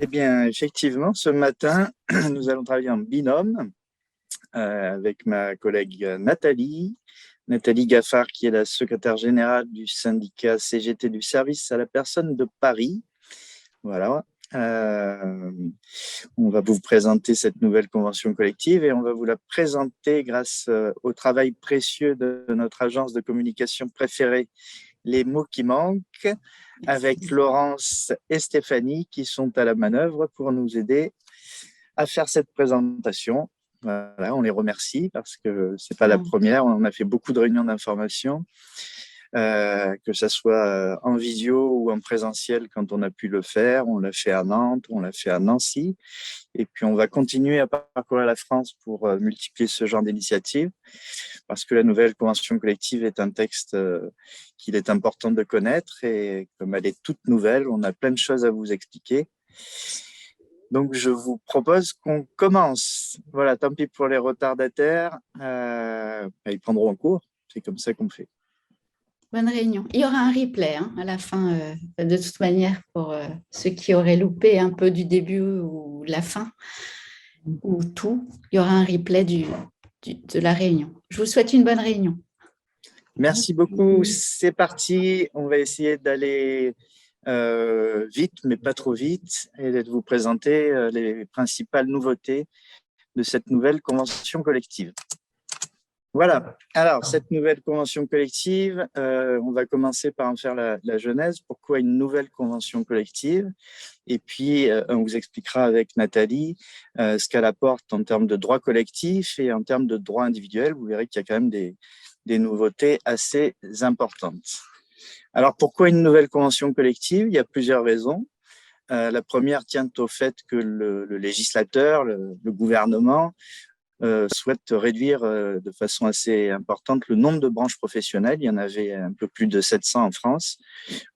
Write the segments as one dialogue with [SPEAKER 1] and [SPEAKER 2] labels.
[SPEAKER 1] Eh bien, effectivement, ce matin, nous allons travailler en binôme avec ma collègue Nathalie Gaffard, qui est la secrétaire générale du syndicat CGT du service à la personne de Paris. Voilà. On va vous présenter cette nouvelle convention collective et on va vous la présenter grâce au travail précieux de notre agence de communication préférée, Les mots qui manquent, avec Laurence et Stéphanie qui sont à la manœuvre pour nous aider à faire cette présentation. Voilà, on les remercie parce que c'est pas la première. On a fait beaucoup de réunions d'information, que ce soit en visio ou en présentiel quand on a pu le faire. On l'a fait à Nantes, on l'a fait à Nancy. Et puis, on va continuer à parcourir la France pour multiplier ce genre d'initiatives parce que la nouvelle convention collective est un texte qu'il est important de connaître et comme elle est toute nouvelle, on a plein de choses à vous expliquer. Donc, je vous propose qu'on commence. Voilà, tant pis pour les retardataires, ils prendront en cours, c'est comme ça qu'on fait.
[SPEAKER 2] Bonne réunion. Il y aura un replay à la fin, de toute manière, pour ceux qui auraient loupé un peu du début ou la fin, ou tout. Il y aura un replay de la réunion. Je vous souhaite une bonne réunion.
[SPEAKER 1] Merci beaucoup. C'est parti. On va essayer d'aller vite, mais pas trop vite, et de vous présenter les principales nouveautés de cette nouvelle convention collective. Voilà. Alors, cette nouvelle convention collective, on va commencer par en faire la genèse. Pourquoi une nouvelle convention collective? Et puis, on vous expliquera avec Nathalie ce qu'elle apporte en termes de droits collectifs et en termes de droits individuels. Vous verrez qu'il y a quand même des nouveautés assez importantes. Alors, pourquoi une nouvelle convention collective? Il y a plusieurs raisons. La première tient au fait que le législateur, le gouvernement, souhaite réduire de façon assez importante le nombre de branches professionnelles. Il y en avait un peu plus de 700 en France.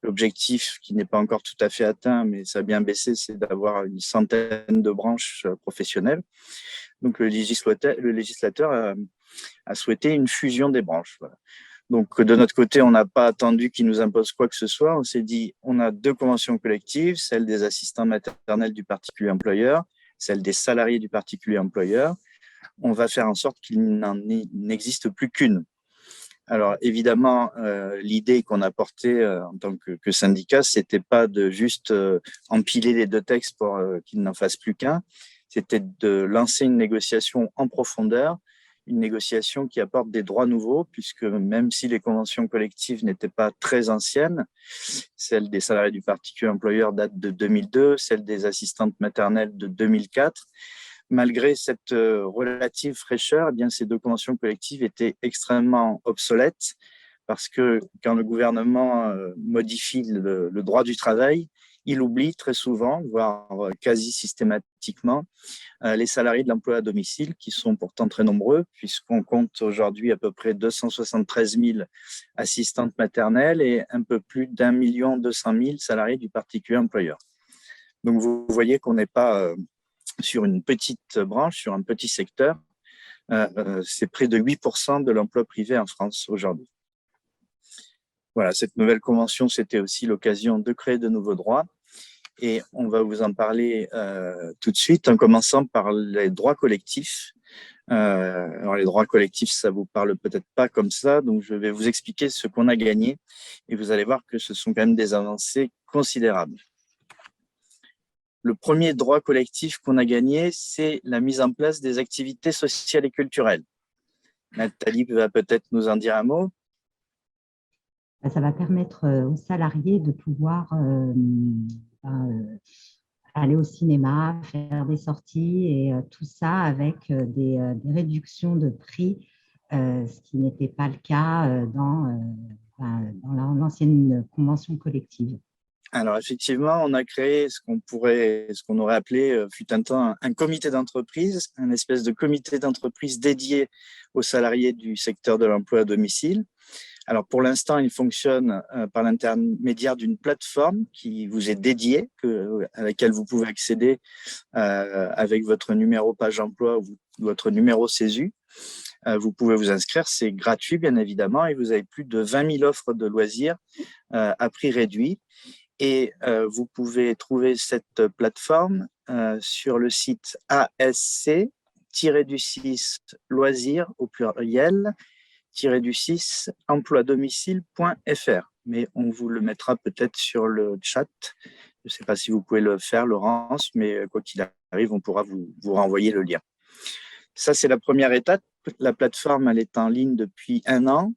[SPEAKER 1] L'objectif, qui n'est pas encore tout à fait atteint, mais ça a bien baissé, c'est d'avoir une centaine de branches professionnelles. Donc, le législateur a souhaité une fusion des branches. Voilà. Donc, de notre côté, on n'a pas attendu qu'il nous impose quoi que ce soit. On s'est dit, on a deux conventions collectives, celle des assistants maternels du particulier employeur, celle des salariés du particulier employeur. On va faire en sorte qu'il n'existe plus qu'une. Alors, évidemment, l'idée qu'on a portée en tant que syndicat, c'était pas de juste empiler les deux textes pour qu'il n'en fasse plus qu'un. C'était de lancer une négociation en profondeur, une négociation qui apporte des droits nouveaux, puisque même si les conventions collectives n'étaient pas très anciennes, celle des salariés du particulier employeur date de 2002, celle des assistantes maternelles de 2004. Malgré cette relative fraîcheur, eh bien, ces deux conventions collectives étaient extrêmement obsolètes parce que quand le gouvernement modifie le droit du travail, il oublie très souvent, voire quasi systématiquement, les salariés de l'emploi à domicile, qui sont pourtant très nombreux, puisqu'on compte aujourd'hui à peu près 273 000 assistantes maternelles et un peu plus d'1,2 million salariés du particulier employeur. Donc, vous voyez qu'on n'est pas sur une petite branche, sur un petit secteur. C'est près de 8% de l'emploi privé en France aujourd'hui. Voilà, cette nouvelle convention, c'était aussi l'occasion de créer de nouveaux droits. Et on va vous en parler tout de suite, en commençant par les droits collectifs. Alors, les droits collectifs, ça vous parle peut-être pas comme ça, donc je vais vous expliquer ce qu'on a gagné. Et vous allez voir que ce sont quand même des avancées considérables. Le premier droit collectif qu'on a gagné, c'est la mise en place des activités sociales et culturelles. Nathalie va peut-être nous en dire un mot.
[SPEAKER 3] Ça va permettre aux salariés de pouvoir aller au cinéma, faire des sorties et tout ça avec des réductions de prix, ce qui n'était pas le cas dans l'ancienne convention collective.
[SPEAKER 1] Alors effectivement, on a créé ce qu'on aurait appelé fut un temps un comité d'entreprise, un espèce de comité d'entreprise dédié aux salariés du secteur de l'emploi à domicile. Alors pour l'instant, il fonctionne par l'intermédiaire d'une plateforme qui vous est dédiée, à laquelle vous pouvez accéder avec votre numéro page emploi ou votre numéro CESU. Vous pouvez vous inscrire, c'est gratuit bien évidemment, et vous avez plus de 20 000 offres de loisirs à prix réduit. Et vous pouvez trouver cette plateforme sur le site ASC-du-6 loisirs au pluriel -du-6 emploi-domicile.fr. Mais on vous le mettra peut-être sur le chat. Je ne sais pas si vous pouvez le faire, Laurence, mais quoi qu'il arrive, on pourra vous renvoyer le lien. Ça, c'est la première étape. La plateforme, elle est en ligne depuis 1 an.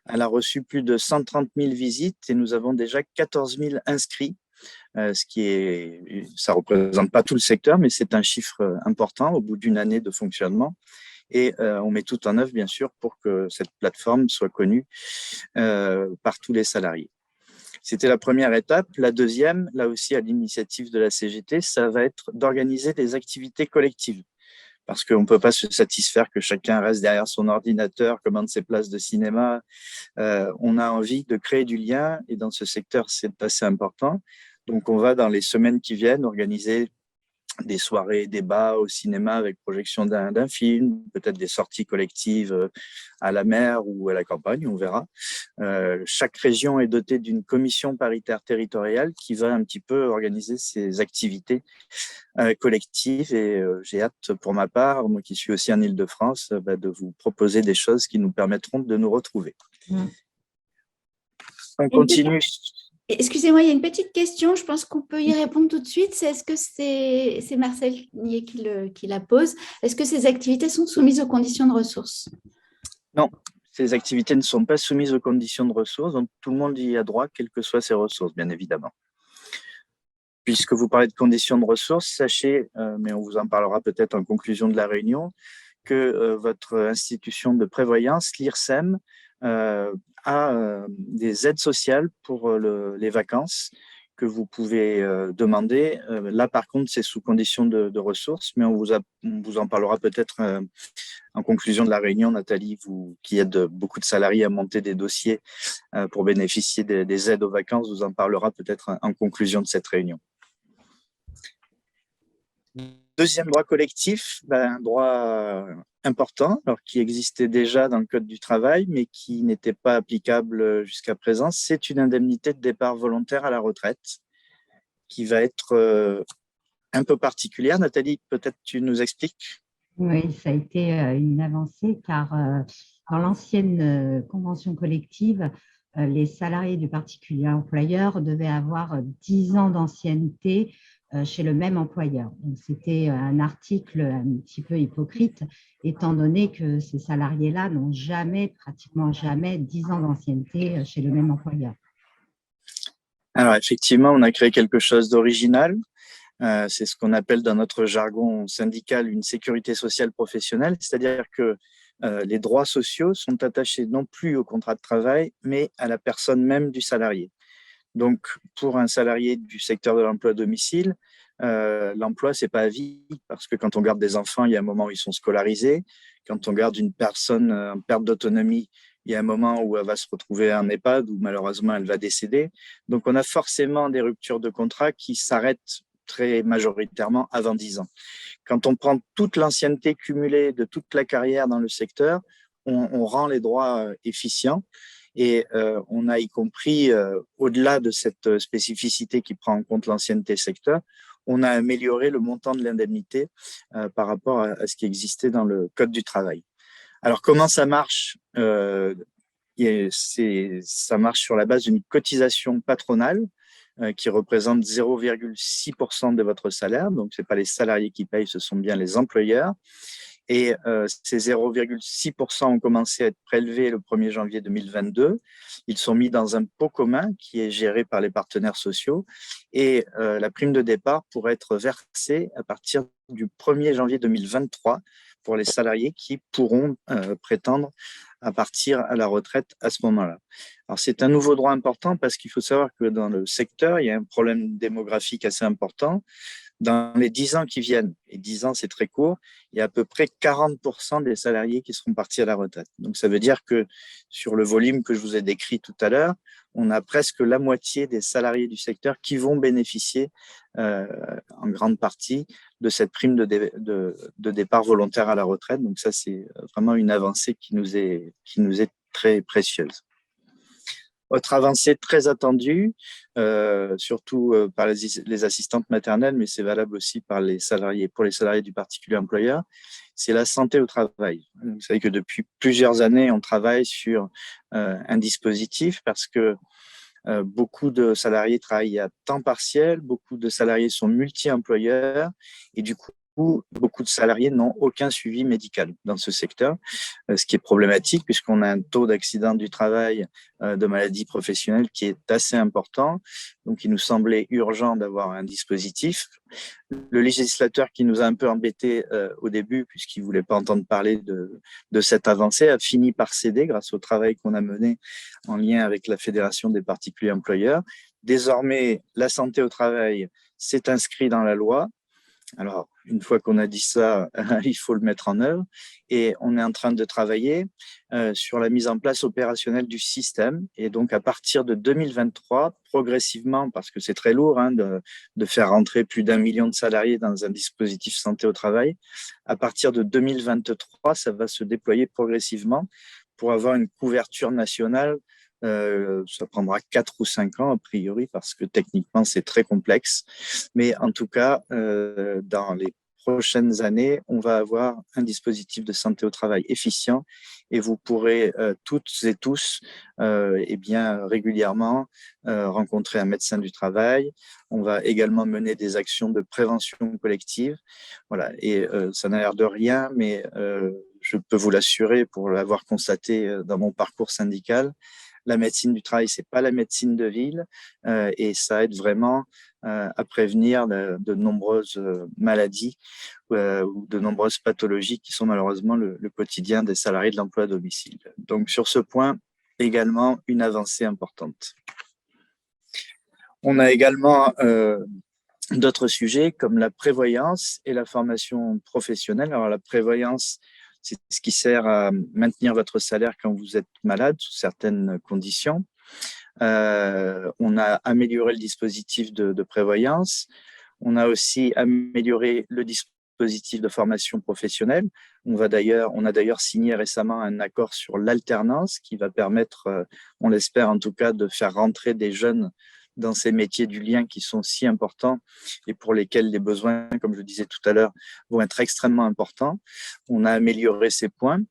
[SPEAKER 1] Elle a reçu plus de 130 000 visites et nous avons déjà 14 000 inscrits. Ça ne représente pas tout le secteur, mais c'est un chiffre important au bout d'une année de fonctionnement. Et on met tout en œuvre, bien sûr, pour que cette plateforme soit connue par tous les salariés. C'était la première étape. La deuxième, là aussi à l'initiative de la CGT, ça va être d'organiser des activités collectives. Parce qu'on ne peut pas se satisfaire que chacun reste derrière son ordinateur, commande ses places de cinéma. On a envie de créer du lien et dans ce secteur, c'est assez important. Donc, on va, dans les semaines qui viennent, organiser des soirées débats au cinéma avec projection d'un film, peut-être des sorties collectives à la mer ou à la campagne, on verra. Chaque région est dotée d'une commission paritaire territoriale qui va un petit peu organiser ces activités collectives et j'ai hâte pour ma part, moi qui suis aussi en Île-de-France, de vous proposer des choses qui nous permettront de nous retrouver. On continue.
[SPEAKER 2] Excusez-moi, il y a une petite question, je pense qu'on peut y répondre tout de suite. Est-ce que c'est Marcel Nier qui la pose? Est-ce que ces activités sont soumises aux conditions de ressources?
[SPEAKER 1] Non, ces activités ne sont pas soumises aux conditions de ressources, donc tout le monde y a droit, quelles que soient ses ressources, bien évidemment. Puisque vous parlez de conditions de ressources, sachez, mais on vous en parlera peut-être en conclusion de la réunion, que votre institution de prévoyance, l'IRSEM, a des aides sociales pour les vacances que vous pouvez demander. Là, par contre, c'est sous condition de ressources, mais on vous en parlera peut-être en conclusion de la réunion. Nathalie, vous qui aide beaucoup de salariés à monter des dossiers pour bénéficier des aides aux vacances, vous en parlera peut-être en conclusion de cette réunion. Deuxième droit collectif, un droit important, alors qui existait déjà dans le Code du travail, mais qui n'était pas applicable jusqu'à présent, c'est une indemnité de départ volontaire à la retraite, qui va être un peu particulière. Nathalie, peut-être tu nous expliques?
[SPEAKER 3] Oui, ça a été une avancée car dans l'ancienne convention collective, les salariés du particulier employeur devaient avoir 10 ans d'ancienneté chez le même employeur. Donc, c'était un article un petit peu hypocrite, étant donné que ces salariés-là n'ont jamais, pratiquement jamais, 10 ans d'ancienneté chez le même employeur.
[SPEAKER 1] Alors, effectivement, on a créé quelque chose d'original. C'est ce qu'on appelle dans notre jargon syndical une sécurité sociale professionnelle, c'est-à-dire que les droits sociaux sont attachés non plus au contrat de travail, mais à la personne même du salarié. Donc, pour un salarié du secteur de l'emploi à domicile, l'emploi, ce n'est pas à vie, parce que quand on garde des enfants, il y a un moment où ils sont scolarisés. Quand on garde une personne en perte d'autonomie, il y a un moment où elle va se retrouver en EHPAD, où malheureusement, elle va décéder. Donc, on a forcément des ruptures de contrat qui s'arrêtent très majoritairement avant 10 ans. Quand on prend toute l'ancienneté cumulée de toute la carrière dans le secteur, on rend les droits efficients. Et on a y compris, au-delà de cette spécificité qui prend en compte l'ancienneté secteur, on a amélioré le montant de l'indemnité par rapport à ce qui existait dans le Code du travail. Alors, comment ça marche? Ça marche sur la base d'une cotisation patronale qui représente 0,6% de votre salaire. Donc, ce n'est pas les salariés qui payent, ce sont bien les employeurs. Et ces 0,6% ont commencé à être prélevés le 1er janvier 2022. Ils sont mis dans un pot commun qui est géré par les partenaires sociaux et la prime de départ pourrait être versée à partir du 1er janvier 2023 pour les salariés qui pourront prétendre à partir à la retraite à ce moment-là. Alors, c'est un nouveau droit important parce qu'il faut savoir que dans le secteur, il y a un problème démographique assez important. Dans les 10 ans qui viennent, et 10 ans c'est très court, il y a à peu près 40% des salariés qui seront partis à la retraite. Donc ça veut dire que sur le volume que je vous ai décrit tout à l'heure, on a presque la moitié des salariés du secteur qui vont bénéficier en grande partie de cette prime de départ volontaire à la retraite. Donc ça, c'est vraiment une avancée qui nous est très précieuse. Autre avancée très attendue, surtout par les assistantes maternelles, mais c'est valable aussi pour les salariés du particulier employeur, c'est la santé au travail. Vous savez que depuis plusieurs années, on travaille sur un dispositif parce que beaucoup de salariés travaillent à temps partiel, beaucoup de salariés sont multi-employeurs et du coup, beaucoup de salariés n'ont aucun suivi médical dans ce secteur, ce qui est problématique puisqu'on a un taux d'accident du travail, de maladies professionnelles qui est assez important. Donc, il nous semblait urgent d'avoir un dispositif. Le législateur qui nous a un peu embêtés au début, puisqu'il ne voulait pas entendre parler de cette avancée, a fini par céder grâce au travail qu'on a mené en lien avec la Fédération des particuliers employeurs. Désormais, la santé au travail s'est inscrit dans la loi. Alors, une fois qu'on a dit ça, il faut le mettre en œuvre et on est en train de travailler sur la mise en place opérationnelle du système. Et donc, à partir de 2023, progressivement, parce que c'est très lourd de faire rentrer plus d'1 million de salariés dans un dispositif santé au travail, à partir de 2023, ça va se déployer progressivement pour avoir une couverture nationale. Ça prendra 4 ou 5 ans a priori parce que techniquement c'est très complexe. Mais en tout cas, dans les prochaines années, on va avoir un dispositif de santé au travail efficient et vous pourrez toutes et tous eh bien, régulièrement rencontrer un médecin du travail. On va également mener des actions de prévention collective. Voilà. Et ça n'a l'air de rien, mais je peux vous l'assurer pour l'avoir constaté dans mon parcours syndical. La médecine du travail, c'est pas la médecine de ville et ça aide vraiment à prévenir de nombreuses maladies ou de nombreuses pathologies qui sont malheureusement le quotidien des salariés de l'emploi à domicile. Donc sur ce point, également une avancée importante. On a également d'autres sujets comme la prévoyance et la formation professionnelle. Alors la prévoyance, c'est ce qui sert à maintenir votre salaire quand vous êtes malade sous certaines conditions. On a amélioré le dispositif de prévoyance. On a aussi amélioré le dispositif de formation professionnelle. On a d'ailleurs signé récemment un accord sur l'alternance qui va permettre, on l'espère en tout cas, de faire rentrer des jeunes dans ces métiers du lien qui sont si importants et pour lesquels les besoins, comme je le disais tout à l'heure, vont être extrêmement importants. On a amélioré ces points.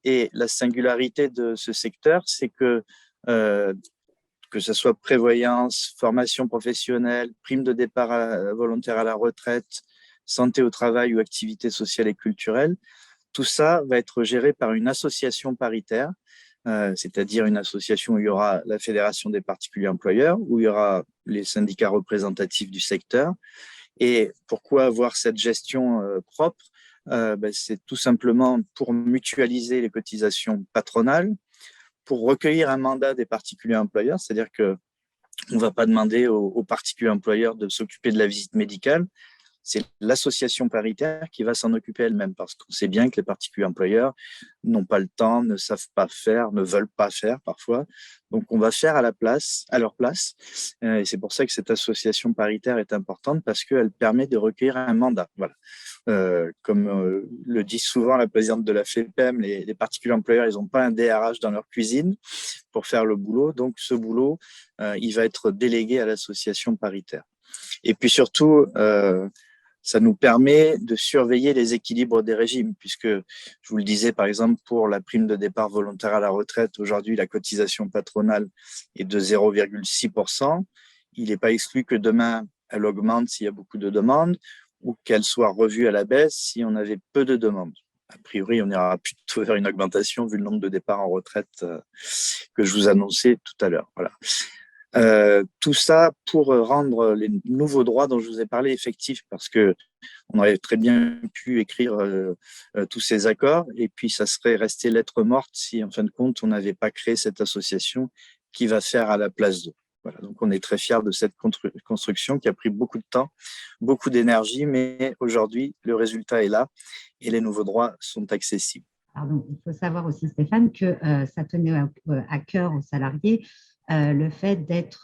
[SPEAKER 1] Et la singularité de ce secteur, c'est que ce soit prévoyance, formation professionnelle, prime de départ volontaire à la retraite, santé au travail ou activités sociales et culturelles, tout ça va être géré par une association paritaire, c'est-à-dire une association où il y aura la Fédération des particuliers employeurs, où il y aura les syndicats représentatifs du secteur. Et pourquoi avoir cette gestion propre? C'est tout simplement pour mutualiser les cotisations patronales, pour recueillir un mandat des particuliers employeurs, c'est-à-dire qu'on ne va pas demander aux particuliers employeurs de s'occuper de la visite médicale, c'est l'association paritaire qui va s'en occuper elle-même parce qu'on sait bien que les particuliers employeurs n'ont pas le temps, ne savent pas faire, ne veulent pas faire parfois. Donc, on va faire à leur place. Et c'est pour ça que cette association paritaire est importante parce qu'elle permet de recueillir un mandat. Voilà. Comme le dit souvent la présidente de la FEPEM, les particuliers employeurs, ils n'ont pas un DRH dans leur cuisine pour faire le boulot. Donc, ce boulot, il va être délégué à l'association paritaire. Et puis surtout, ça nous permet de surveiller les équilibres des régimes, puisque, je vous le disais, par exemple, pour la prime de départ volontaire à la retraite, aujourd'hui, la cotisation patronale est de 0,6%. Il n'est pas exclu que demain, elle augmente s'il y a beaucoup de demandes ou qu'elle soit revue à la baisse si on avait peu de demandes. A priori, on ira plutôt vers une augmentation vu le nombre de départs en retraite que je vous annonçais tout à l'heure. Voilà. Tout ça pour rendre les nouveaux droits dont je vous ai parlé effectifs, parce que on aurait très bien pu écrire tous ces accords et puis ça serait resté lettre morte si en fin de compte on n'avait pas créé cette association qui va faire à la place d'eux. Voilà, donc on est très fiers de cette construction qui a pris beaucoup de temps, beaucoup d'énergie, mais aujourd'hui le résultat est là et les nouveaux droits sont accessibles.
[SPEAKER 3] Pardon, il faut savoir aussi, Stéphane, que ça tenait à cœur aux salariés le fait d'être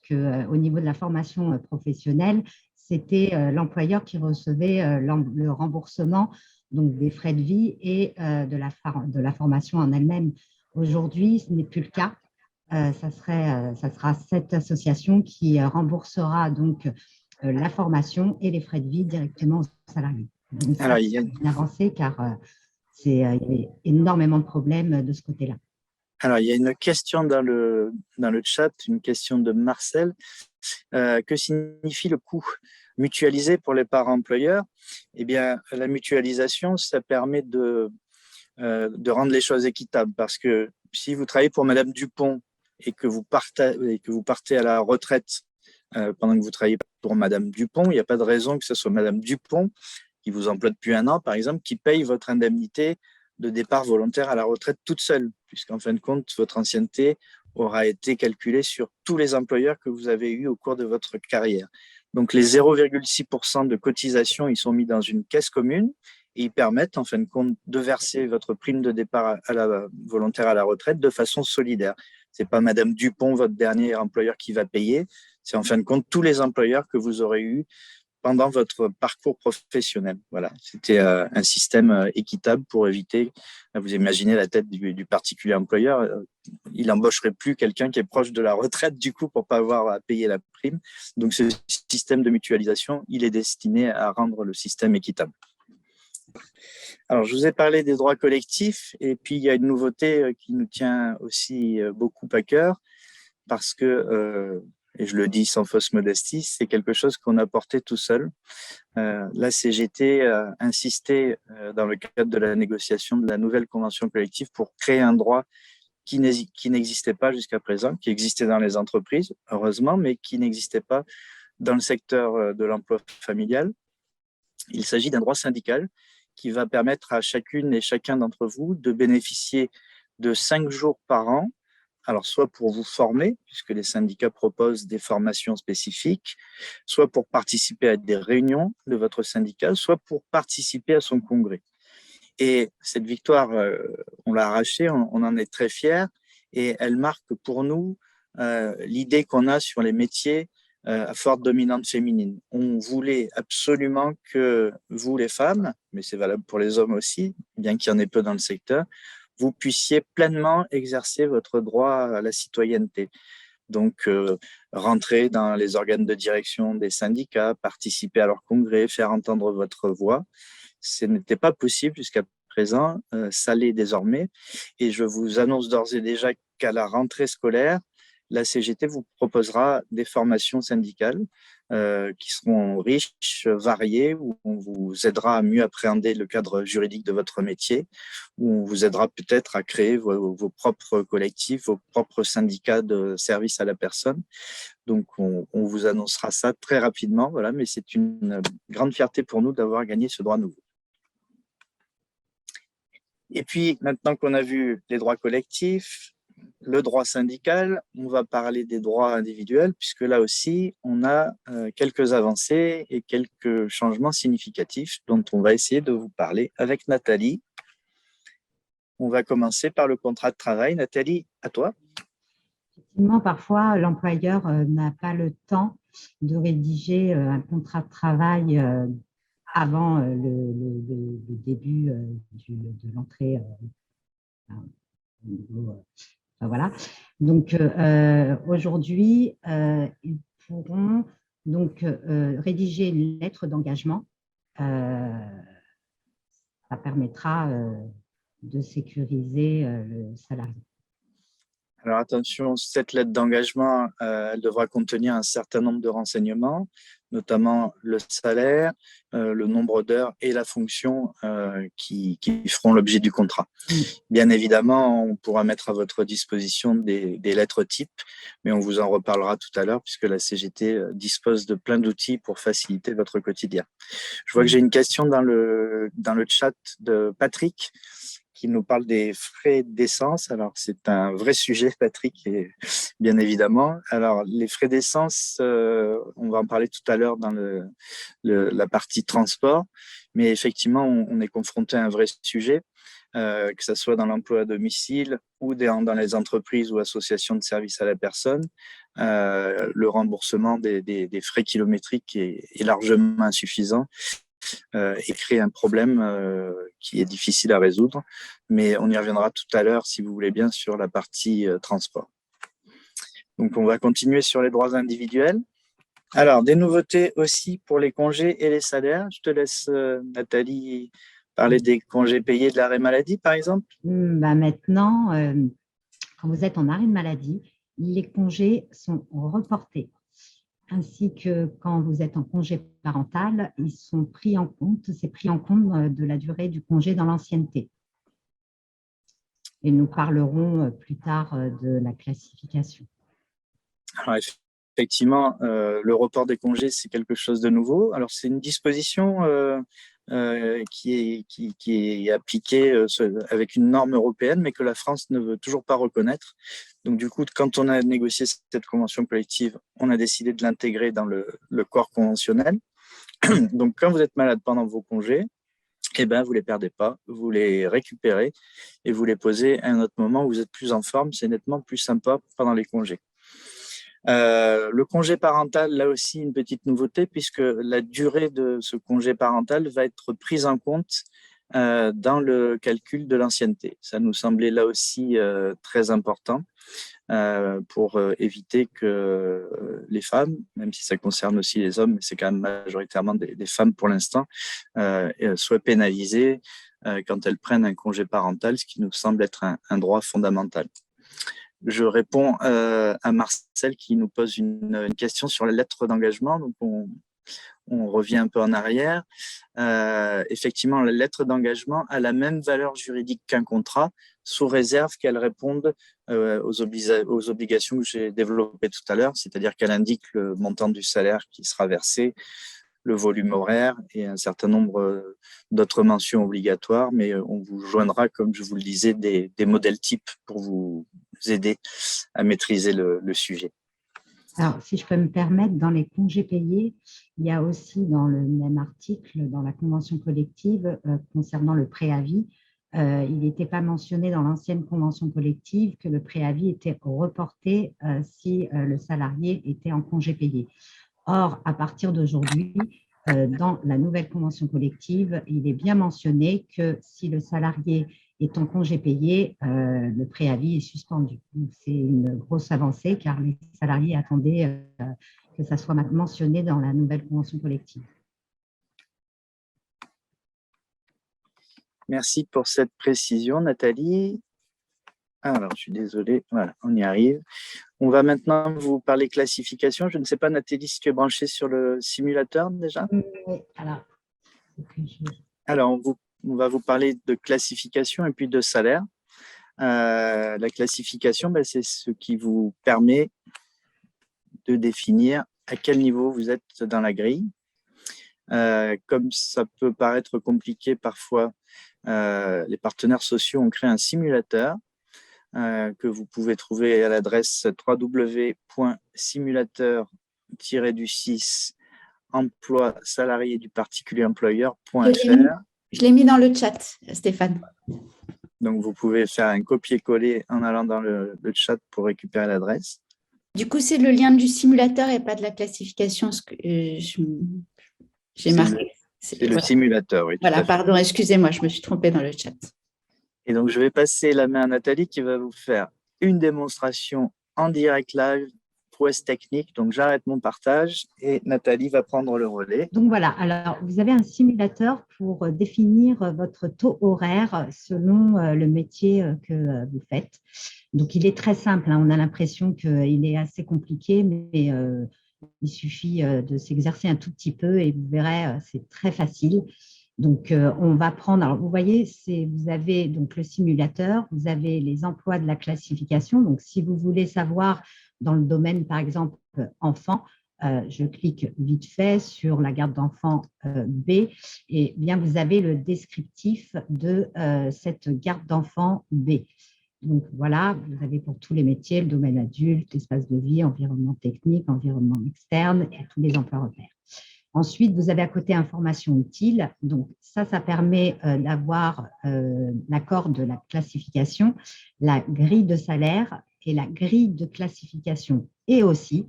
[SPEAKER 3] qu'au niveau de la formation professionnelle, c'était l'employeur qui recevait le remboursement donc des frais de vie et de la formation en elle-même. Aujourd'hui, ce n'est plus le cas. ça sera cette association qui remboursera donc la formation et les frais de vie directement aux salariés. Donc, ça,
[SPEAKER 1] Alors,
[SPEAKER 3] c'est une avancée car il y avait énormément de problèmes de ce côté-là.
[SPEAKER 1] alors, il y a une question dans le chat, une question de Marcel. Que signifie le coût mutualisé pour les parents employeurs? Eh bien, la mutualisation, ça permet de rendre les choses équitables parce que si vous travaillez pour Madame Dupont et que vous partez à la retraite pendant que vous travaillez pour Madame Dupont, il n'y a pas de raison que ce soit Madame Dupont qui vous emploie depuis un an, par exemple, qui paye votre indemnité de départ volontaire à la retraite toute seule, puisqu'en fin de compte, votre ancienneté aura été calculée sur tous les employeurs que vous avez eus au cours de votre carrière. Donc, les 0,6% de cotisation, ils sont mis dans une caisse commune et ils permettent, en fin de compte, de verser votre prime de départ volontaire à la retraite de façon solidaire. Ce n'est pas Madame Dupont, votre dernier employeur, qui va payer. C'est en fin de compte tous les employeurs que vous aurez eus pendant votre parcours professionnel. Voilà, c'était un système équitable pour éviter, vous imaginez la tête du particulier employeur, il n'embaucherait plus quelqu'un qui est proche de la retraite du coup pour pas avoir à payer la prime. Donc ce système de mutualisation, il est destiné à rendre le système équitable. Alors, je vous ai parlé des droits collectifs et puis il y a une nouveauté qui nous tient aussi beaucoup à cœur parce que et je le dis sans fausse modestie, c'est quelque chose qu'on a porté tout seul. La CGT a insisté dans le cadre de la négociation de la nouvelle convention collective pour créer un droit qui n'existait pas jusqu'à présent, qui existait dans les entreprises, heureusement, mais qui n'existait pas dans le secteur de l'emploi familial. Il s'agit d'un droit syndical qui va permettre à chacune et chacun d'entre vous de bénéficier de 5 jours par an. Alors, soit pour vous former, puisque les syndicats proposent des formations spécifiques, soit pour participer à des réunions de votre syndicat, soit pour participer à son congrès. Et cette victoire, on l'a arrachée, on en est très fiers, et elle marque pour nous l'idée qu'on a sur les métiers à forte dominante féminine. On voulait absolument que vous, les femmes, mais c'est valable pour les hommes aussi, bien qu'il y en ait peu dans le secteur, vous puissiez pleinement exercer votre droit à la citoyenneté. Donc, rentrer dans les organes de direction des syndicats, participer à leur congrès, faire entendre votre voix. Ce n'était pas possible jusqu'à présent, ça l'est désormais. Et je vous annonce d'ores et déjà qu'à la rentrée scolaire, la CGT vous proposera des formations syndicales qui seront riches, variées, où on vous aidera à mieux appréhender le cadre juridique de votre métier, où on vous aidera peut-être à créer vos propres collectifs, vos propres syndicats de service à la personne. Donc, on vous annoncera ça très rapidement, voilà, mais c'est une grande fierté pour nous d'avoir gagné ce droit nouveau. Et puis, maintenant qu'on a vu les droits collectifs, le droit syndical, on va parler des droits individuels, puisque là aussi, on a quelques avancées et quelques changements significatifs dont on va essayer de vous parler avec Nathalie. On va commencer par le contrat de travail. Nathalie, à toi.
[SPEAKER 3] Effectivement, parfois, l'employeur n'a pas le temps de rédiger un contrat de travail avant le début de l'entrée. Voilà. Donc, aujourd'hui, ils pourront donc rédiger une lettre d'engagement. Ça permettra de sécuriser le salarié.
[SPEAKER 1] Alors attention, cette lettre d'engagement, elle devra contenir un certain nombre de renseignements, notamment le salaire, le nombre d'heures et la fonction qui feront l'objet du contrat. Bien évidemment, on pourra mettre à votre disposition des lettres types, mais on vous en reparlera tout à l'heure puisque la CGT dispose de plein d'outils pour faciliter votre quotidien. Je vois que j'ai une question dans le chat de Patrick qui nous parle des frais d'essence. Alors, c'est un vrai sujet, Patrick, et bien évidemment. Alors, les frais d'essence, on va en parler tout à l'heure dans la partie transport, mais effectivement, on est confronté à un vrai sujet, que ce soit dans l'emploi à domicile ou dans les entreprises ou associations de services à la personne. Le remboursement des frais kilométriques est largement insuffisant. Et créer un problème qui est difficile à résoudre. Mais on y reviendra tout à l'heure, si vous voulez bien, sur la partie transport. Donc, on va continuer sur les droits individuels. Alors, des nouveautés aussi pour les congés et les salaires. Je te laisse, Nathalie, parler des congés payés de l'arrêt maladie, par exemple.
[SPEAKER 3] Maintenant, quand vous êtes en arrêt de maladie, les congés sont reportés. Ainsi que quand vous êtes en congé parental, ils sont pris en compte, c'est pris en compte de la durée du congé dans l'ancienneté. Et nous parlerons plus tard de la classification.
[SPEAKER 1] Alors, effectivement, le report des congés, c'est quelque chose de nouveau. Alors, c'est une disposition qui est appliquée avec une norme européenne, mais que la France ne veut toujours pas reconnaître. Donc, du coup, quand on a négocié cette convention collective, on a décidé de l'intégrer dans le corps conventionnel. Donc, quand vous êtes malade pendant vos congés, eh ben, vous ne les perdez pas, vous les récupérez et vous les posez à un autre moment où vous êtes plus en forme. C'est nettement plus sympa pendant les congés. Le congé parental, là aussi, une petite nouveauté, puisque la durée de ce congé parental va être prise en compte dans le calcul de l'ancienneté. Ça nous semblait là aussi très important pour éviter que les femmes, même si ça concerne aussi les hommes, mais c'est quand même majoritairement des femmes pour l'instant, soient pénalisées quand elles prennent un congé parental, ce qui nous semble être un droit fondamental. Je réponds à Marcel qui nous pose une question sur la lettre d'engagement. Donc, on revient un peu en arrière. Effectivement, la lettre d'engagement a la même valeur juridique qu'un contrat, sous réserve qu'elle réponde aux obligations que j'ai développées tout à l'heure, c'est-à-dire qu'elle indique le montant du salaire qui sera versé, le volume horaire et un certain nombre d'autres mentions obligatoires, mais on vous joindra, comme je vous le disais, des modèles types pour vous aider à maîtriser le sujet.
[SPEAKER 3] Alors, si je peux me permettre, dans les congés payés, il y a aussi dans le même article, dans la convention collective, concernant le préavis, il n'était pas mentionné dans l'ancienne convention collective que le préavis était reporté si le salarié était en congé payé. Or, à partir d'aujourd'hui, dans la nouvelle convention collective, il est bien mentionné que si le salarié est en congé payé, le préavis est suspendu. C'est une grosse avancée car les salariés attendaient que ça soit mentionné dans la nouvelle convention collective.
[SPEAKER 1] Merci pour cette précision, Nathalie. Alors, je suis désolé, voilà, on y arrive. On va maintenant vous parler classification. Je ne sais pas, Nathalie, si tu es branchée sur le simulateur déjà.
[SPEAKER 3] Oui,
[SPEAKER 1] alors on va vous parler de classification et puis de salaire. La classification, c'est ce qui vous permet de définir à quel niveau vous êtes dans la grille. Comme ça peut paraître compliqué parfois, les partenaires sociaux ont créé un simulateur que vous pouvez trouver à l'adresse www.simulateur-du6 emploi salarié du particulier employeur.fr.
[SPEAKER 2] Je l'ai mis dans le chat, Stéphane.
[SPEAKER 1] Donc, vous pouvez faire un copier-coller en allant dans le chat pour récupérer l'adresse.
[SPEAKER 2] Du coup, c'est le lien du simulateur et pas de la classification. Ce que j'ai marqué.
[SPEAKER 1] C'est le simulateur, oui.
[SPEAKER 2] Voilà, pardon, excusez-moi, je me suis trompée dans le chat.
[SPEAKER 1] Et donc, je vais passer la main à Nathalie qui va vous faire une démonstration en direct live, prouesse technique. Donc, j'arrête mon partage et Nathalie va prendre le relais.
[SPEAKER 3] Donc, voilà. Alors, vous avez un simulateur pour définir votre taux horaire selon le métier que vous faites. Donc, il est très simple. On a l'impression qu'il est assez compliqué, mais il suffit de s'exercer un tout petit peu et vous verrez, c'est très facile. Donc, on va prendre, alors vous voyez, vous avez donc le simulateur, vous avez les emplois de la classification. Donc, si vous voulez savoir dans le domaine, par exemple, enfant, je clique vite fait sur la garde d'enfants B et bien vous avez le descriptif de cette garde d'enfants B. Donc, voilà, vous avez pour tous les métiers, le domaine adulte, espace de vie, environnement technique, environnement externe et tous les emplois repères. Ensuite, vous avez à côté information utile. Donc, ça permet d'avoir l'accord de la classification, la grille de salaire et la grille de classification et aussi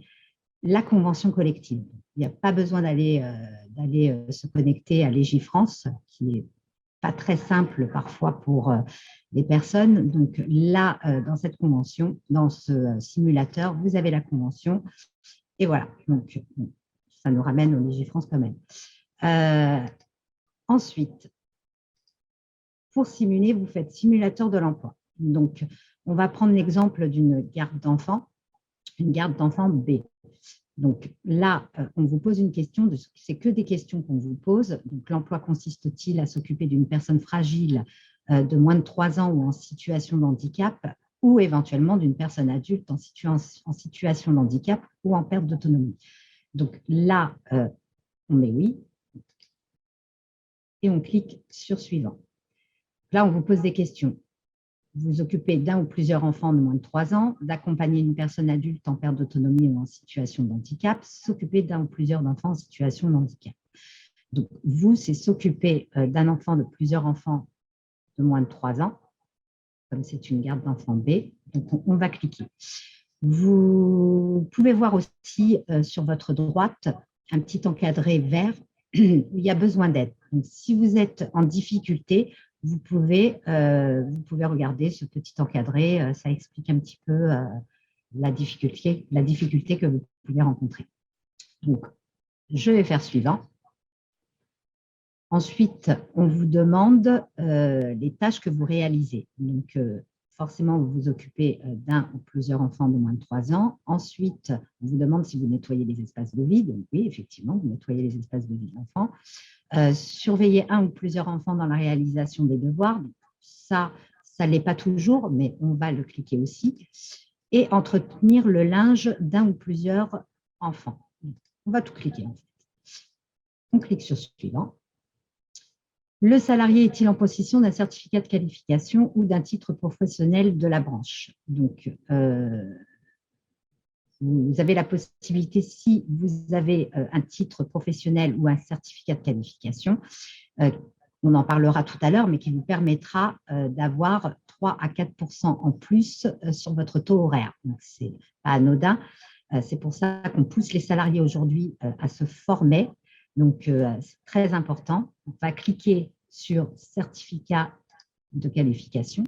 [SPEAKER 3] la convention collective. Il n'y a pas besoin d'aller se connecter à Légifrance, qui est pas très simple parfois pour des personnes. Donc là, dans cette convention, dans ce simulateur, vous avez la convention. Et voilà, donc ça nous ramène au Légifrance quand même. Ensuite, pour simuler, vous faites simulateur de l'emploi. Donc, on va prendre l'exemple d'une garde d'enfants, une garde d'enfants B. Donc là, on vous pose une question, c'est que des questions qu'on vous pose. Donc, l'emploi consiste-t-il à s'occuper d'une personne fragile de moins de 3 ans ou en situation de handicap, ou éventuellement d'une personne adulte en situation de handicap ou en perte d'autonomie? Donc là, on met oui et on clique sur suivant. Là, on vous pose des questions. Vous vous occupez d'un ou plusieurs enfants de moins de 3 ans, d'accompagner une personne adulte en perte d'autonomie ou en situation de handicap, s'occuper d'un ou plusieurs enfants en situation de handicap. Donc, vous, c'est s'occuper d'un enfant, de plusieurs enfants de moins de 3 ans, comme c'est une garde d'enfant B. Donc, on va cliquer. Vous pouvez voir aussi sur votre droite un petit encadré vert où il y a besoin d'aide. Donc, si vous êtes en difficulté, vous pouvez regarder ce petit encadré. Ça explique un petit peu la difficulté que vous pouvez rencontrer. Donc, je vais faire suivant. Ensuite, on vous demande les tâches que vous réalisez. Donc, forcément, vous vous occupez d'un ou plusieurs enfants de moins de 3 ans. Ensuite, on vous demande si vous nettoyez les espaces de vie. Donc, oui, effectivement, vous nettoyez les espaces de vie de l'enfant. Surveiller un ou plusieurs enfants dans la réalisation des devoirs. Ça ne l'est pas toujours, mais on va le cliquer aussi. Et entretenir le linge d'un ou plusieurs enfants. On va tout cliquer, en fait. On clique sur suivant. Le salarié est-il en possession d'un certificat de qualification ou d'un titre professionnel de la branche? Donc, vous avez la possibilité, si vous avez un titre professionnel ou un certificat de qualification, on en parlera tout à l'heure, mais qui vous permettra d'avoir 3 à 4% en plus sur votre taux horaire. Donc, ce n'est pas anodin. C'est pour ça qu'on pousse les salariés aujourd'hui à se former. Donc, c'est très important. On va cliquer sur certificat de qualification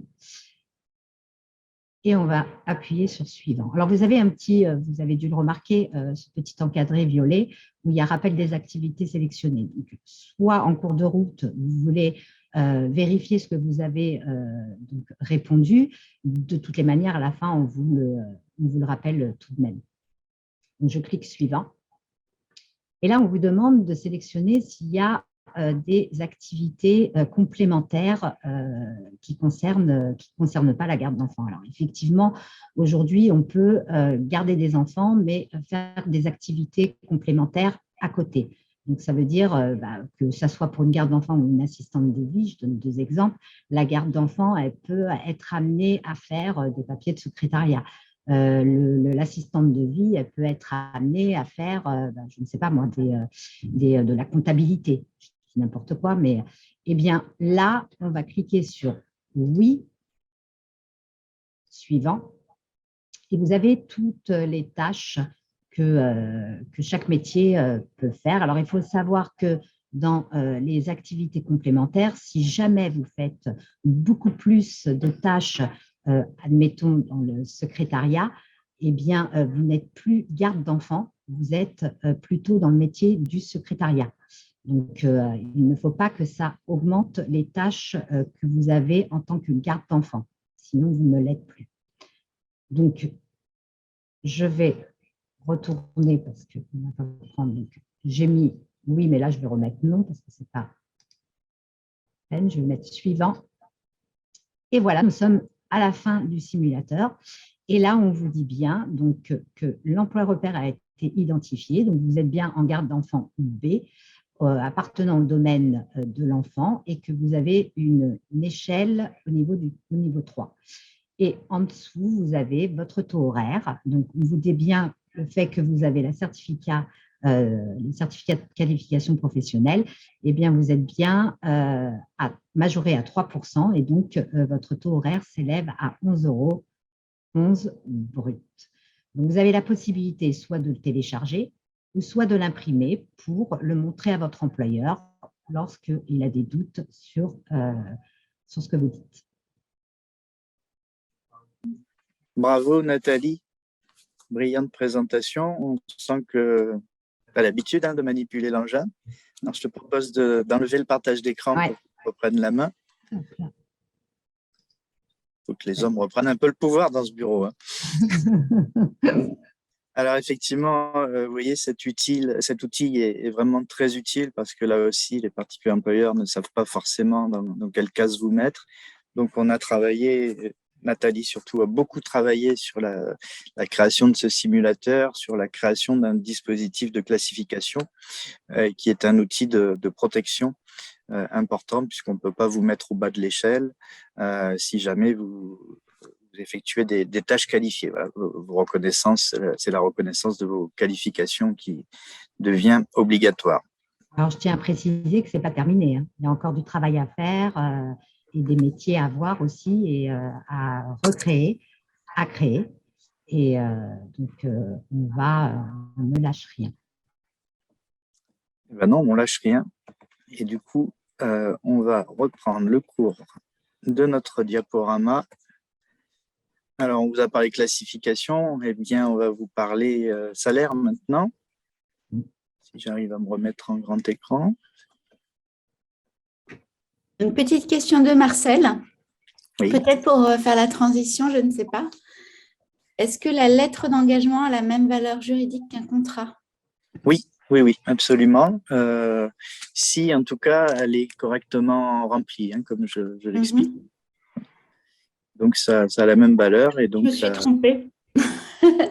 [SPEAKER 3] et on va appuyer sur suivant. Alors, vous avez vous avez dû le remarquer, ce petit encadré violet où il y a rappel des activités sélectionnées. Donc, soit en cours de route, vous voulez vérifier ce que vous avez donc, répondu. De toutes les manières, à la fin, on vous le rappelle tout de même. Donc, je clique suivant. Et là, on vous demande de sélectionner s'il y a des activités complémentaires qui ne concernent pas la garde d'enfants. Alors, effectivement, aujourd'hui, on peut garder des enfants, mais faire des activités complémentaires à côté. Donc, ça veut dire que ça soit pour une garde d'enfant ou une assistante de vie, je donne 2 exemples, la garde d'enfant, elle peut être amenée à faire des papiers de secrétariat. L'assistante de vie, elle peut être amenée à faire, je ne sais pas moi, de la comptabilité, je dis n'importe quoi, mais eh bien là, on va cliquer sur oui, suivant, et vous avez toutes les tâches que chaque métier peut faire. Alors, il faut savoir que dans les activités complémentaires, si jamais vous faites beaucoup plus de tâches, admettons dans le secrétariat, eh bien, vous n'êtes plus garde d'enfants, vous êtes plutôt dans le métier du secrétariat. Donc, il ne faut pas que ça augmente les tâches que vous avez en tant que garde d'enfants, sinon vous ne l'êtes plus. Donc, je vais retourner parce que on va pas prendre. J'ai mis oui, mais là, je vais remettre non parce que ce n'est pas peine. Je vais mettre suivant. Et voilà, nous sommes à la fin du simulateur. Et là, on vous dit bien donc, que l'emploi repère a été identifié. Donc, vous êtes bien en garde d'enfant B, appartenant au domaine de l'enfant et que vous avez une échelle au niveau 3. Et en dessous, vous avez votre taux horaire. Donc, vous dites bien le fait que vous avez le certificat de qualification professionnelle, eh bien, vous êtes bien majoré à 3% et donc votre taux horaire s'élève à 11,11 € brut. Donc, vous avez la possibilité soit de le télécharger ou soit de l'imprimer pour le montrer à votre employeur lorsqu'il a des doutes sur ce que vous dites.
[SPEAKER 1] Bravo Nathalie, brillante présentation. On sent que tu as l'habitude de manipuler l'engin. Alors, je te propose d'enlever le partage d'écran pour que tu reprennes la main. Il faut que les hommes reprennent un peu le pouvoir dans ce bureau. Hein. Alors, effectivement, vous voyez, cet outil est vraiment très utile parce que là aussi, les particuliers employeurs ne savent pas forcément dans quelle case vous mettre. Donc, on a travaillé, Nathalie surtout a beaucoup travaillé sur la création de ce simulateur, sur la création d'un dispositif de classification qui est un outil de protection important puisqu'on ne peut pas vous mettre au bas de l'échelle si jamais vous effectuez des tâches qualifiées. Voilà. C'est la reconnaissance de vos qualifications qui devient obligatoire.
[SPEAKER 3] Alors, je tiens à préciser que ce n'est pas terminé. Hein. Il y a encore du travail à faire et des métiers à voir aussi et à recréer, à créer. Et donc, on ne lâche rien.
[SPEAKER 1] Ben non, on ne lâche rien. Et du coup, on va reprendre le cours de notre diaporama. Alors, on vous a parlé classification. Eh bien, on va vous parler salaire maintenant. Si j'arrive à me remettre en grand écran.
[SPEAKER 2] Une petite question de Marcel.
[SPEAKER 1] Oui.
[SPEAKER 2] Peut-être pour faire la transition, je ne sais pas. Est-ce que la lettre d'engagement a la même valeur juridique qu'un contrat?
[SPEAKER 1] Oui, absolument. Si, en tout cas, elle est correctement remplie, hein, comme je l'explique. Donc, ça a la même valeur. Et donc,
[SPEAKER 2] je me suis trompée.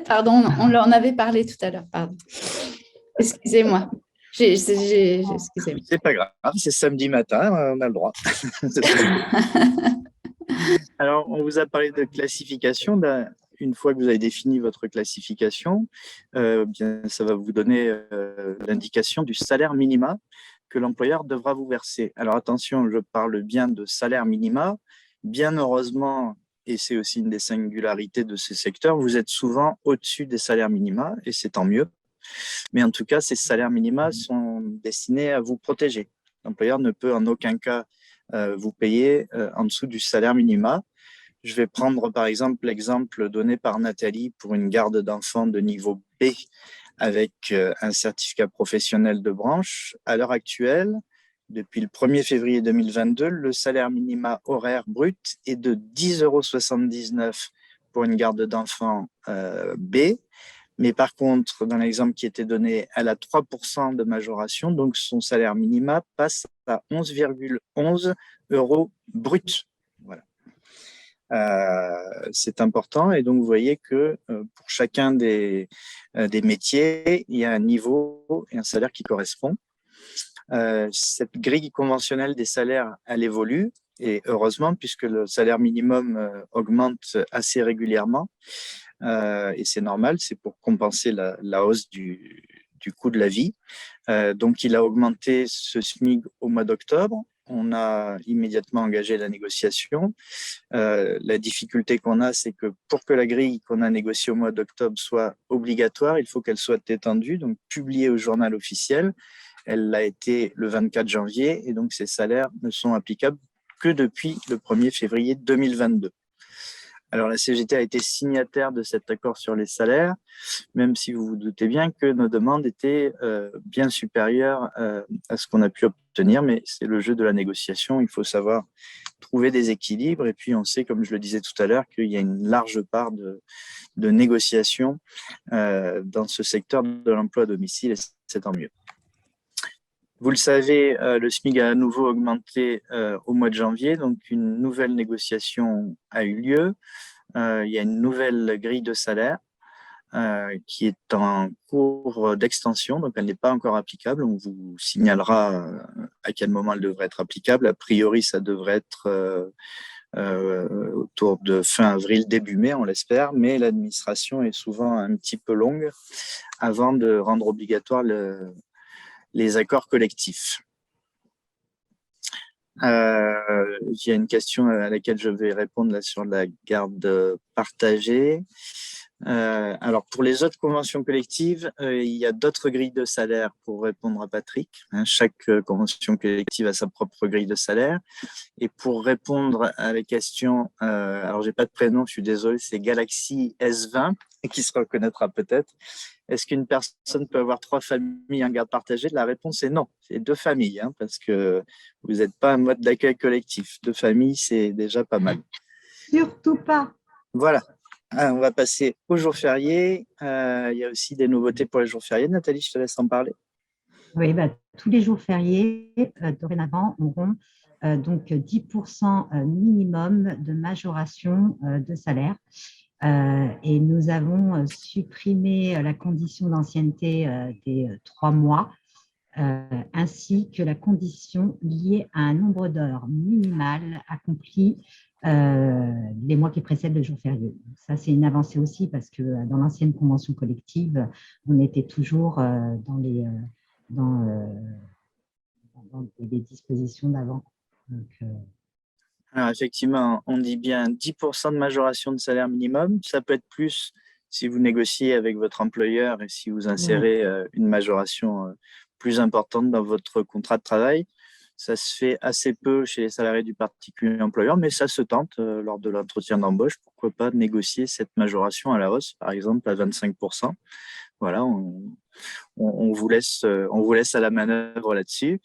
[SPEAKER 2] Pardon, on en avait parlé tout à l'heure. Pardon. Excusez-moi. Excusez-moi.
[SPEAKER 1] C'est pas grave, c'est samedi matin, on a le droit. Alors, on vous a parlé de classification. Une fois que vous avez défini votre classification, bien, ça va vous donner l'indication du salaire minima que l'employeur devra vous verser. Alors attention, je parle bien de salaire minima. Bien heureusement, et c'est aussi une des singularités de ces secteurs, vous êtes souvent au-dessus des salaires minima, et c'est tant mieux. Mais en tout cas, ces salaires minima sont destinés à vous protéger. L'employeur ne peut en aucun cas vous payer en dessous du salaire minima. Je vais prendre par exemple l'exemple donné par Nathalie pour une garde d'enfants de niveau B avec un certificat professionnel de branche. À l'heure actuelle, depuis le 1er février 2022, le salaire minima horaire brut est de 10,79 € pour une garde d'enfants B. Mais par contre, dans l'exemple qui était donné, elle a 3% de majoration, donc son salaire minima passe à 11,11 € brut. Voilà. C'est important et donc vous voyez que pour chacun des métiers, il y a un niveau et un salaire qui correspond. Cette grille conventionnelle des salaires, elle évolue et heureusement puisque le salaire minimum augmente assez régulièrement et c'est normal, c'est pour compenser la hausse du coût de la vie. Donc il a augmenté ce SMIC au mois d'octobre. On a immédiatement engagé la négociation. La difficulté qu'on a, c'est que pour que la grille qu'on a négociée au mois d'octobre soit obligatoire, il faut qu'elle soit étendue, donc publiée au journal officiel. Elle l'a été le 24 janvier et donc ces salaires ne sont applicables que depuis le 1er février 2022. Alors la CGT a été signataire de cet accord sur les salaires, même si vous vous doutez bien que nos demandes étaient bien supérieures à ce qu'on a pu obtenir, mais c'est le jeu de la négociation, il faut savoir trouver des équilibres, et puis on sait, comme je le disais tout à l'heure, qu'il y a une large part de négociation dans ce secteur de l'emploi à domicile, et c'est tant mieux. Vous le savez, le SMIC a à nouveau augmenté au mois de janvier, donc une nouvelle négociation a eu lieu. Il y a une nouvelle grille de salaire qui est en cours d'extension, donc elle n'est pas encore applicable. On vous signalera à quel moment elle devrait être applicable. A priori, ça devrait être autour de fin avril, début mai, on l'espère, mais l'administration est souvent un petit peu longue avant de rendre obligatoire les accords collectifs. Il y a une question à laquelle je vais répondre là sur la garde partagée. Alors, pour les autres conventions collectives, il y a d'autres grilles de salaire pour répondre à Patrick. Chaque convention collective a sa propre grille de salaire. Et pour répondre à la question, alors j'ai pas de prénom, je suis désolé, c'est Galaxy S20, qui se reconnaîtra peut-être. Est-ce qu'une personne peut avoir 3 familles en garde partagée? La réponse est non, c'est 2 familles, parce que vous n'êtes pas un mode d'accueil collectif. 2 familles, c'est déjà pas mal.
[SPEAKER 3] Surtout pas.
[SPEAKER 1] Voilà. On va passer aux jours fériés. Il y a aussi des nouveautés pour les jours fériés. Nathalie, je te laisse en parler.
[SPEAKER 3] Oui, tous les jours fériés, dorénavant, auront donc 10% minimum de majoration de salaire. Et nous avons supprimé la condition d'ancienneté des 3 mois, ainsi que la condition liée à un nombre d'heures minimal accompli les mois qui précèdent le jour férié. Ça, c'est une avancée aussi parce que dans l'ancienne convention collective, on était toujours dans les dispositions d'avant.
[SPEAKER 1] Alors, effectivement, on dit bien 10% de majoration de salaire minimum. Ça peut être plus si vous négociez avec votre employeur et si vous insérez une majoration plus importante dans votre contrat de travail. Ça se fait assez peu chez les salariés du particulier employeur, mais ça se tente lors de l'entretien d'embauche. Pourquoi pas négocier cette majoration à la hausse, par exemple à 25%. Voilà, on vous laisse à la manœuvre là-dessus.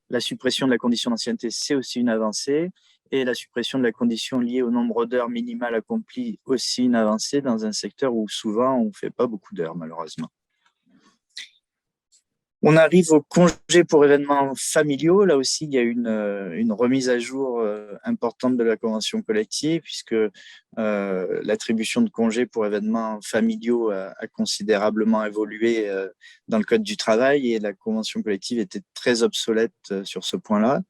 [SPEAKER 1] La suppression de la condition d'ancienneté, c'est aussi une avancée. Et la suppression de la condition liée au nombre d'heures minimales accomplies, aussi une avancée dans un secteur où souvent on ne fait pas beaucoup d'heures, malheureusement. On arrive au congé pour événements familiaux. Là aussi, il y a une remise à jour importante de la convention collective, puisque l'attribution de congés pour événements familiaux a considérablement évolué dans le Code du travail et la convention collective était très obsolète sur ce point-là.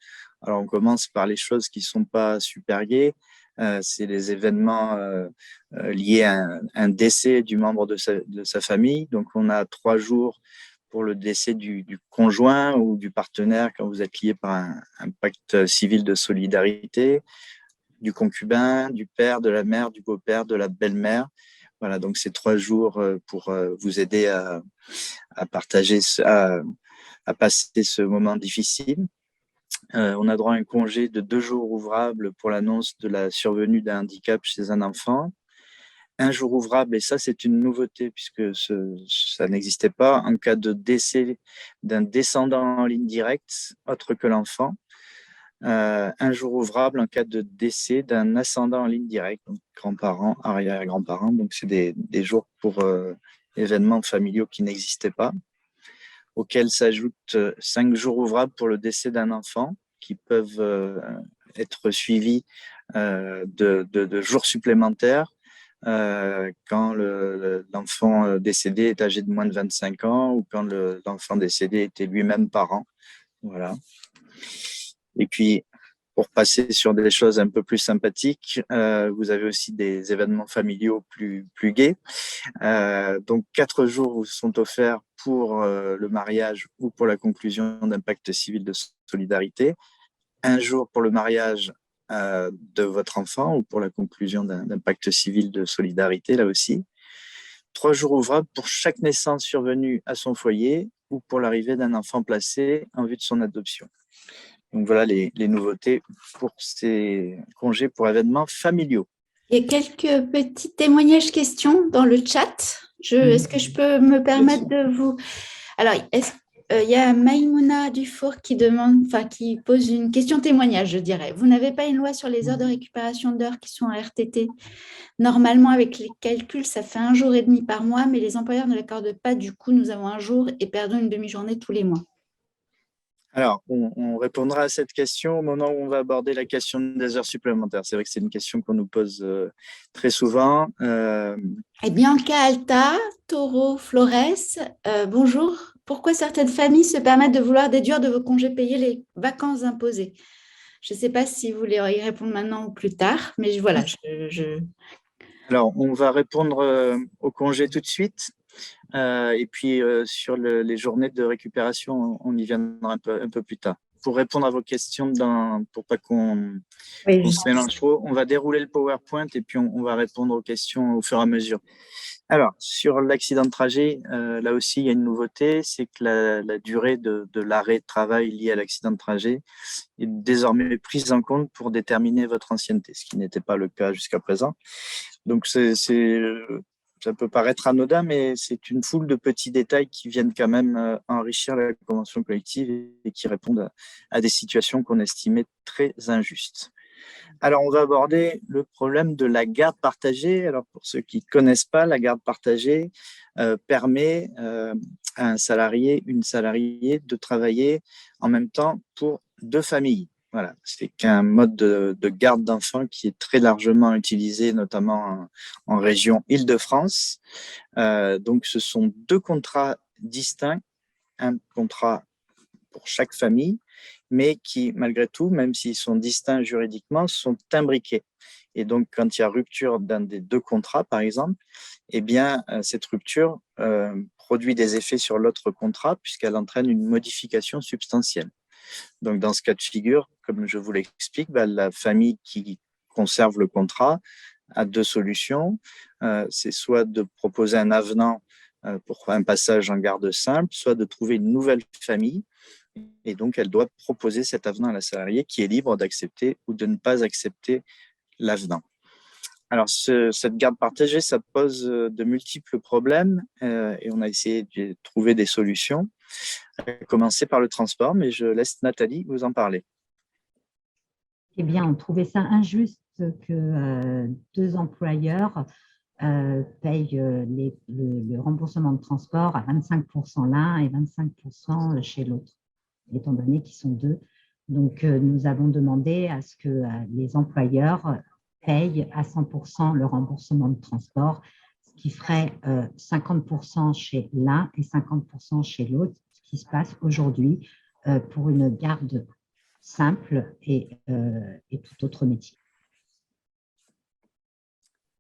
[SPEAKER 1] Alors, on commence par les choses qui ne sont pas super gaies. C'est les événements liés à un décès du membre de sa famille. Donc, on a 3 jours pour le décès du conjoint ou du partenaire quand vous êtes lié par un pacte civil de solidarité, du concubin, du père, de la mère, du beau-père, de la belle-mère. Voilà, donc c'est 3 jours pour vous aider à partager, à passer ce moment difficile. On a droit à un congé de 2 jours ouvrables pour l'annonce de la survenue d'un handicap chez un enfant. 1 jour ouvrable, et ça c'est une nouveauté puisque ça n'existait pas, en cas de décès d'un descendant en ligne directe, autre que l'enfant. 1 jour ouvrable en cas de décès d'un ascendant en ligne directe, donc grands-parents, arrière-grands-parents. Donc c'est des jours pour événements familiaux qui n'existaient pas, auxquels s'ajoutent 5 jours ouvrables pour le décès d'un enfant qui peuvent être suivis de jours supplémentaires quand l'enfant décédé est âgé de moins de 25 ans ou quand l'enfant décédé était lui-même parent. Voilà. Et puis, pour passer sur des choses un peu plus sympathiques, vous avez aussi des événements familiaux plus gais. Donc, 4 jours vous sont offerts pour le mariage ou pour la conclusion d'un pacte civil de solidarité. 1 jour pour le mariage de votre enfant ou pour la conclusion d'un pacte civil de solidarité, là aussi. 3 jours ouvrables pour chaque naissance survenue à son foyer ou pour l'arrivée d'un enfant placé en vue de son adoption. Donc voilà les nouveautés pour ces congés pour événements familiaux.
[SPEAKER 2] Il y a quelques petits témoignages, questions dans le chat. Est-ce que je peux me permettre de vous… Alors, il y a Maïmouna Dufour qui pose une question témoignage, je dirais. Vous n'avez pas une loi sur les heures de récupération d'heures qui sont en RTT. Normalement, avec les calculs, ça fait 1 jour et demi par mois, mais les employeurs ne l'accordent pas. Du coup, nous avons 1 jour et perdons une demi-journée tous les mois.
[SPEAKER 1] Alors, on répondra à cette question au moment où on va aborder la question des heures supplémentaires. C'est vrai que c'est une question qu'on nous pose très souvent.
[SPEAKER 2] Et Bianca Alta, Taureau Flores, bonjour. Pourquoi certaines familles se permettent de vouloir déduire de vos congés payés les vacances imposées? Je ne sais pas si vous voulez y répondre maintenant ou plus tard, mais voilà.
[SPEAKER 1] Alors, on va répondre au congé tout de suite. Et puis, sur les journées de récupération, on y viendra un peu plus tard. pour répondre à vos questions, pour pas qu'on
[SPEAKER 3] Oui,
[SPEAKER 1] se mélange trop, on va dérouler le PowerPoint et puis on va répondre aux questions au fur et à mesure. Alors, sur l'accident de trajet, là aussi, il y a une nouveauté, c'est que la durée de l'arrêt de travail lié à l'accident de trajet est désormais prise en compte pour déterminer votre ancienneté, ce qui n'était pas le cas jusqu'à présent. Donc, ça peut paraître anodin, mais c'est une foule de petits détails qui viennent quand même enrichir la convention collective et qui répondent à des situations qu'on estimait très injustes. Alors, on va aborder le problème de la garde partagée. Alors, pour ceux qui ne connaissent pas, la garde partagée permet à un salarié, une salariée de travailler en même temps pour deux familles. Voilà, c'est un mode de garde d'enfants qui est très largement utilisé, notamment en région Île-de-France. Donc, ce sont deux contrats distincts, un contrat pour chaque famille, mais qui, malgré tout, même s'ils sont distincts juridiquement, sont imbriqués. Et donc, quand il y a rupture d'un des deux contrats, par exemple, eh bien, cette rupture produit des effets sur l'autre contrat puisqu'elle entraîne une modification substantielle. Donc, dans ce cas de figure, comme je vous l'explique, la famille qui conserve le contrat a deux solutions. C'est soit de proposer un avenant pour un passage en garde simple, soit de trouver une nouvelle famille. Et donc, elle doit proposer cet avenant à la salariée qui est libre d'accepter ou de ne pas accepter l'avenant. Alors, cette garde partagée, ça pose de multiples problèmes et on a essayé de trouver des solutions, à commencer par le transport, mais je laisse Nathalie vous en parler.
[SPEAKER 3] Eh bien, on trouvait ça injuste que deux employeurs payent le remboursement de transport à 25% l'un et 25% chez l'autre, étant donné qu'ils sont deux. Donc, nous avons demandé à ce que les employeurs payent à 100% le remboursement de transport, ce qui ferait 50% chez l'un et 50% chez l'autre, ce qui se passe aujourd'hui pour une garde simple et tout autre métier.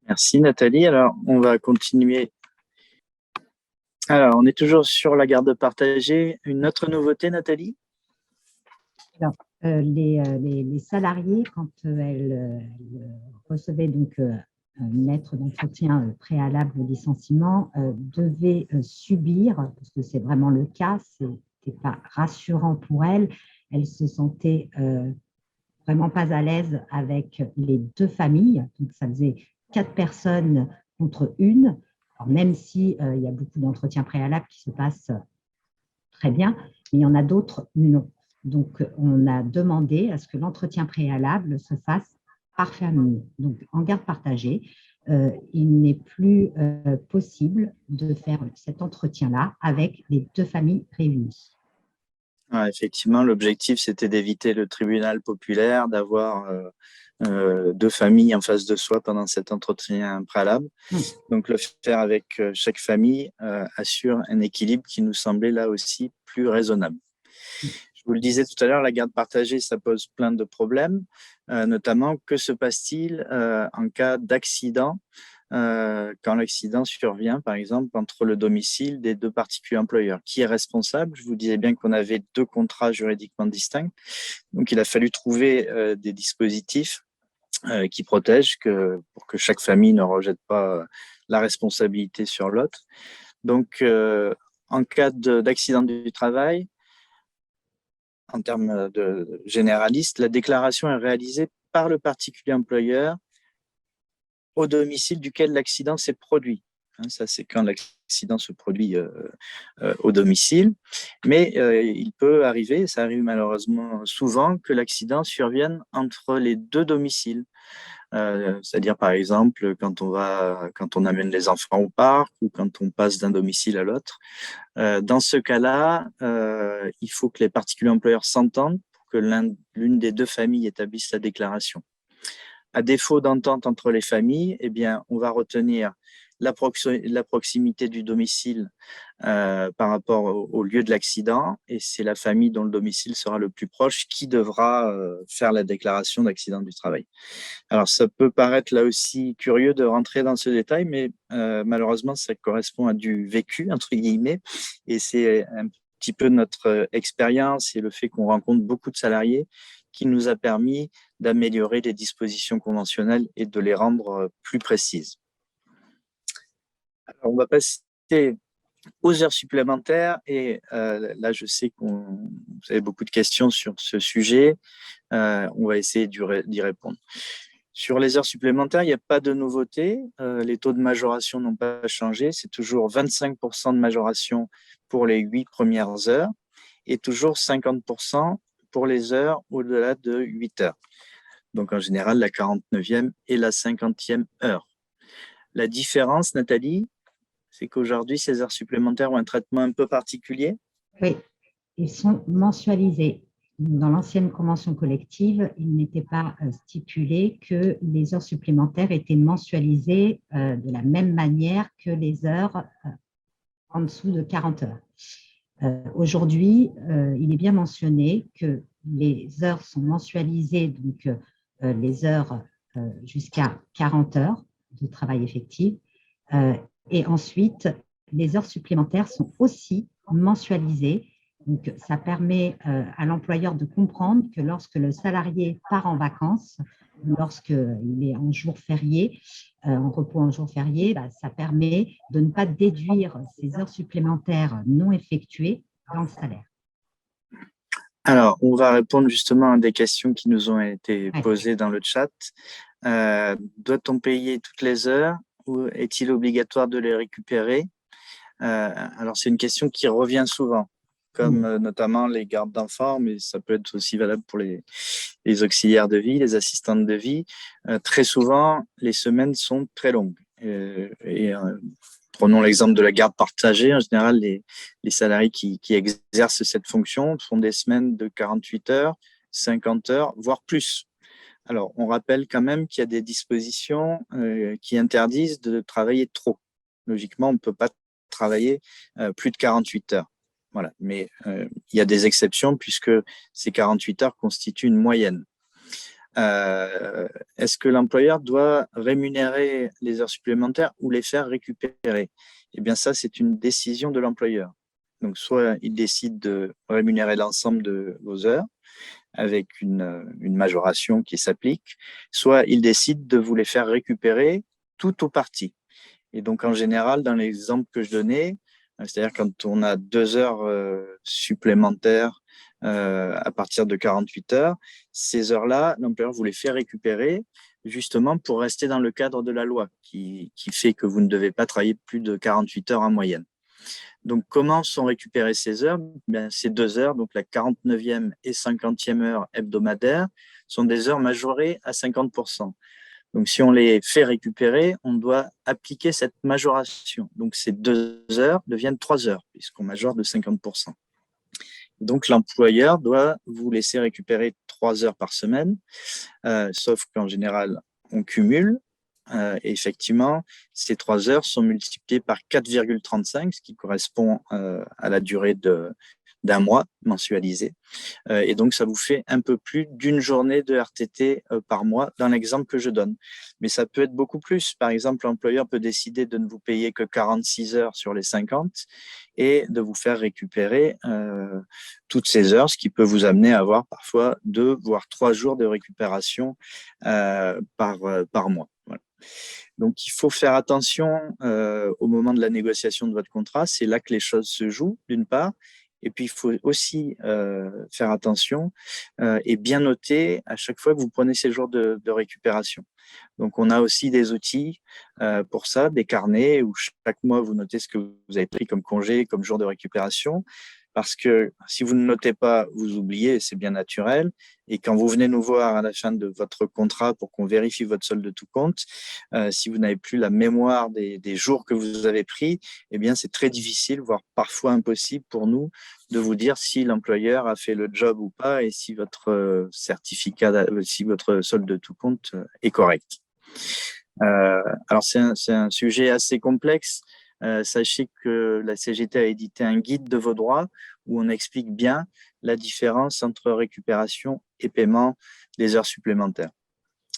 [SPEAKER 1] Merci Nathalie. Alors, on va continuer. Alors, on est toujours sur la garde partagée. Une autre nouveauté, Nathalie?
[SPEAKER 3] Alors, les salariés, quand elles recevaient donc une lettre d'entretien préalable au licenciement, devaient subir, parce que c'est vraiment le cas, ce n'était pas rassurant pour elles, elles se sentaient vraiment pas à l'aise avec les deux familles, donc ça faisait 4 personnes contre une. Alors, même si il y a beaucoup d'entretiens préalables qui se passent très bien, mais il y en a d'autres non. Donc, on a demandé à ce que l'entretien préalable se fasse par famille. Donc, en garde partagée, il n'est plus possible de faire cet entretien-là avec les deux familles réunies.
[SPEAKER 1] Ouais, effectivement, l'objectif, c'était d'éviter le tribunal populaire, d'avoir deux familles en face de soi pendant cet entretien préalable. Donc, le faire avec chaque famille assure un équilibre qui nous semblait là aussi plus raisonnable. Je vous le disais tout à l'heure, la garde partagée, ça pose plein de problèmes, notamment que se passe-t-il en cas d'accident quand l'accident survient, par exemple, entre le domicile des deux particuliers employeurs. Qui est responsable? Je vous disais bien qu'on avait deux contrats juridiquement distincts. Donc, il a fallu trouver des dispositifs qui protègent pour que chaque famille ne rejette pas la responsabilité sur l'autre. Donc, en cas d'accident du travail, en termes de généraliste, la déclaration est réalisée par le particulier employeur au domicile duquel l'accident s'est produit. Ça, c'est quand l'accident se produit au domicile. Mais il peut arriver, ça arrive malheureusement souvent, que l'accident survienne entre les deux domiciles. C'est-à-dire, par exemple, quand on amène les enfants au parc ou quand on passe d'un domicile à l'autre. Dans ce cas-là, il faut que les particuliers employeurs s'entendent pour que l'une des deux familles établisse la déclaration. À défaut d'entente entre les familles, eh bien, on va retenir la proximité du domicile par rapport au lieu de l'accident, et c'est la famille dont le domicile sera le plus proche qui devra faire la déclaration d'accident du travail. Alors, ça peut paraître là aussi curieux de rentrer dans ce détail, mais malheureusement, ça correspond à du vécu, entre guillemets, et c'est un petit peu notre expérience et le fait qu'on rencontre beaucoup de salariés qui nous a permis d'améliorer les dispositions conventionnelles et de les rendre plus précises. Alors, on va passer aux heures supplémentaires et là, je sais que vous avez beaucoup de questions sur ce sujet. On va essayer d'y répondre. Sur les heures supplémentaires, il n'y a pas de nouveauté. Les taux de majoration n'ont pas changé. C'est toujours 25% de majoration pour les 8 premières heures et toujours 50% pour les heures au-delà de 8 heures. Donc, en général, la 49e et la 50e heure. La différence, Nathalie, c'est qu'aujourd'hui, ces heures supplémentaires ont un traitement un peu particulier.
[SPEAKER 3] Oui, ils sont mensualisés. Dans l'ancienne convention collective, il n'était pas stipulé que les heures supplémentaires étaient mensualisées de la même manière que les heures en dessous de 40 heures. Aujourd'hui, il est bien mentionné que les heures sont mensualisées, donc les heures jusqu'à 40 heures de travail effectif. Et ensuite, les heures supplémentaires sont aussi mensualisées. Donc, ça permet à l'employeur de comprendre que lorsque le salarié part en vacances, lorsqu'il est en jour férié, en repos en jour férié, ça permet de ne pas déduire ces heures supplémentaires non effectuées dans le salaire.
[SPEAKER 1] Alors, on va répondre justement à des questions qui nous ont été posées dans le chat. Doit-on payer toutes les heures ou est-il obligatoire de les récupérer? Alors, c'est une question qui revient souvent, comme notamment les gardes d'enfants, mais ça peut être aussi valable pour les auxiliaires de vie, les assistantes de vie. Très souvent, les semaines sont très longues. Prenons l'exemple de la garde partagée. En général, les salariés qui exercent cette fonction font des semaines de 48 heures, 50 heures, voire plus. Alors, on rappelle quand même qu'il y a des dispositions qui interdisent de travailler trop. Logiquement, on ne peut pas travailler plus de 48 heures. Voilà. Mais il y a des exceptions puisque ces 48 heures constituent une moyenne. Est-ce que l'employeur doit rémunérer les heures supplémentaires ou les faire récupérer? Eh bien, ça, c'est une décision de l'employeur. Donc, soit il décide de rémunérer l'ensemble de vos heures avec une majoration qui s'applique, soit il décide de vous les faire récupérer tout ou partie. Et donc, en général, dans l'exemple que je donnais, c'est-à-dire quand on a 2 heures supplémentaires à partir de 48 heures, ces heures-là, l'employeur vous les fait récupérer justement pour rester dans le cadre de la loi qui fait que vous ne devez pas travailler plus de 48 heures en moyenne. Donc, comment sont récupérées ces heures? Bien, ces 2 heures, donc la 49e et 50e heure hebdomadaire, sont des heures majorées à 50%. Donc, si on les fait récupérer, on doit appliquer cette majoration. Donc, ces 2 heures deviennent 3 heures, puisqu'on majore de 50%. Donc, l'employeur doit vous laisser récupérer 3 heures par semaine, sauf qu'en général, on cumule. Et effectivement, ces 3 heures sont multipliées par 4,35, ce qui correspond à la durée d'un mois mensualisé. Et donc, ça vous fait un peu plus d'une journée de RTT par mois dans l'exemple que je donne. Mais ça peut être beaucoup plus. Par exemple, l'employeur peut décider de ne vous payer que 46 heures sur les 50 et de vous faire récupérer toutes ces heures, ce qui peut vous amener à avoir parfois 2 voire 3 jours de récupération par mois. Voilà. Donc, il faut faire attention au moment de la négociation de votre contrat. C'est là que les choses se jouent, d'une part. Et puis, il faut aussi faire attention et bien noter à chaque fois que vous prenez ces jours de récupération. Donc, on a aussi des outils pour ça, des carnets où chaque mois, vous notez ce que vous avez pris comme congé, comme jour de récupération. Parce que si vous ne notez pas, vous oubliez, c'est bien naturel. Et quand vous venez nous voir à la fin de votre contrat pour qu'on vérifie votre solde de tout compte, si vous n'avez plus la mémoire des jours que vous avez pris, eh bien, c'est très difficile, voire parfois impossible pour nous de vous dire si l'employeur a fait le job ou pas et si votre certificat, si votre solde de tout compte est correct. Alors, c'est un sujet assez complexe. Sachez que la CGT a édité un guide de vos droits où on explique bien la différence entre récupération et paiement des heures supplémentaires.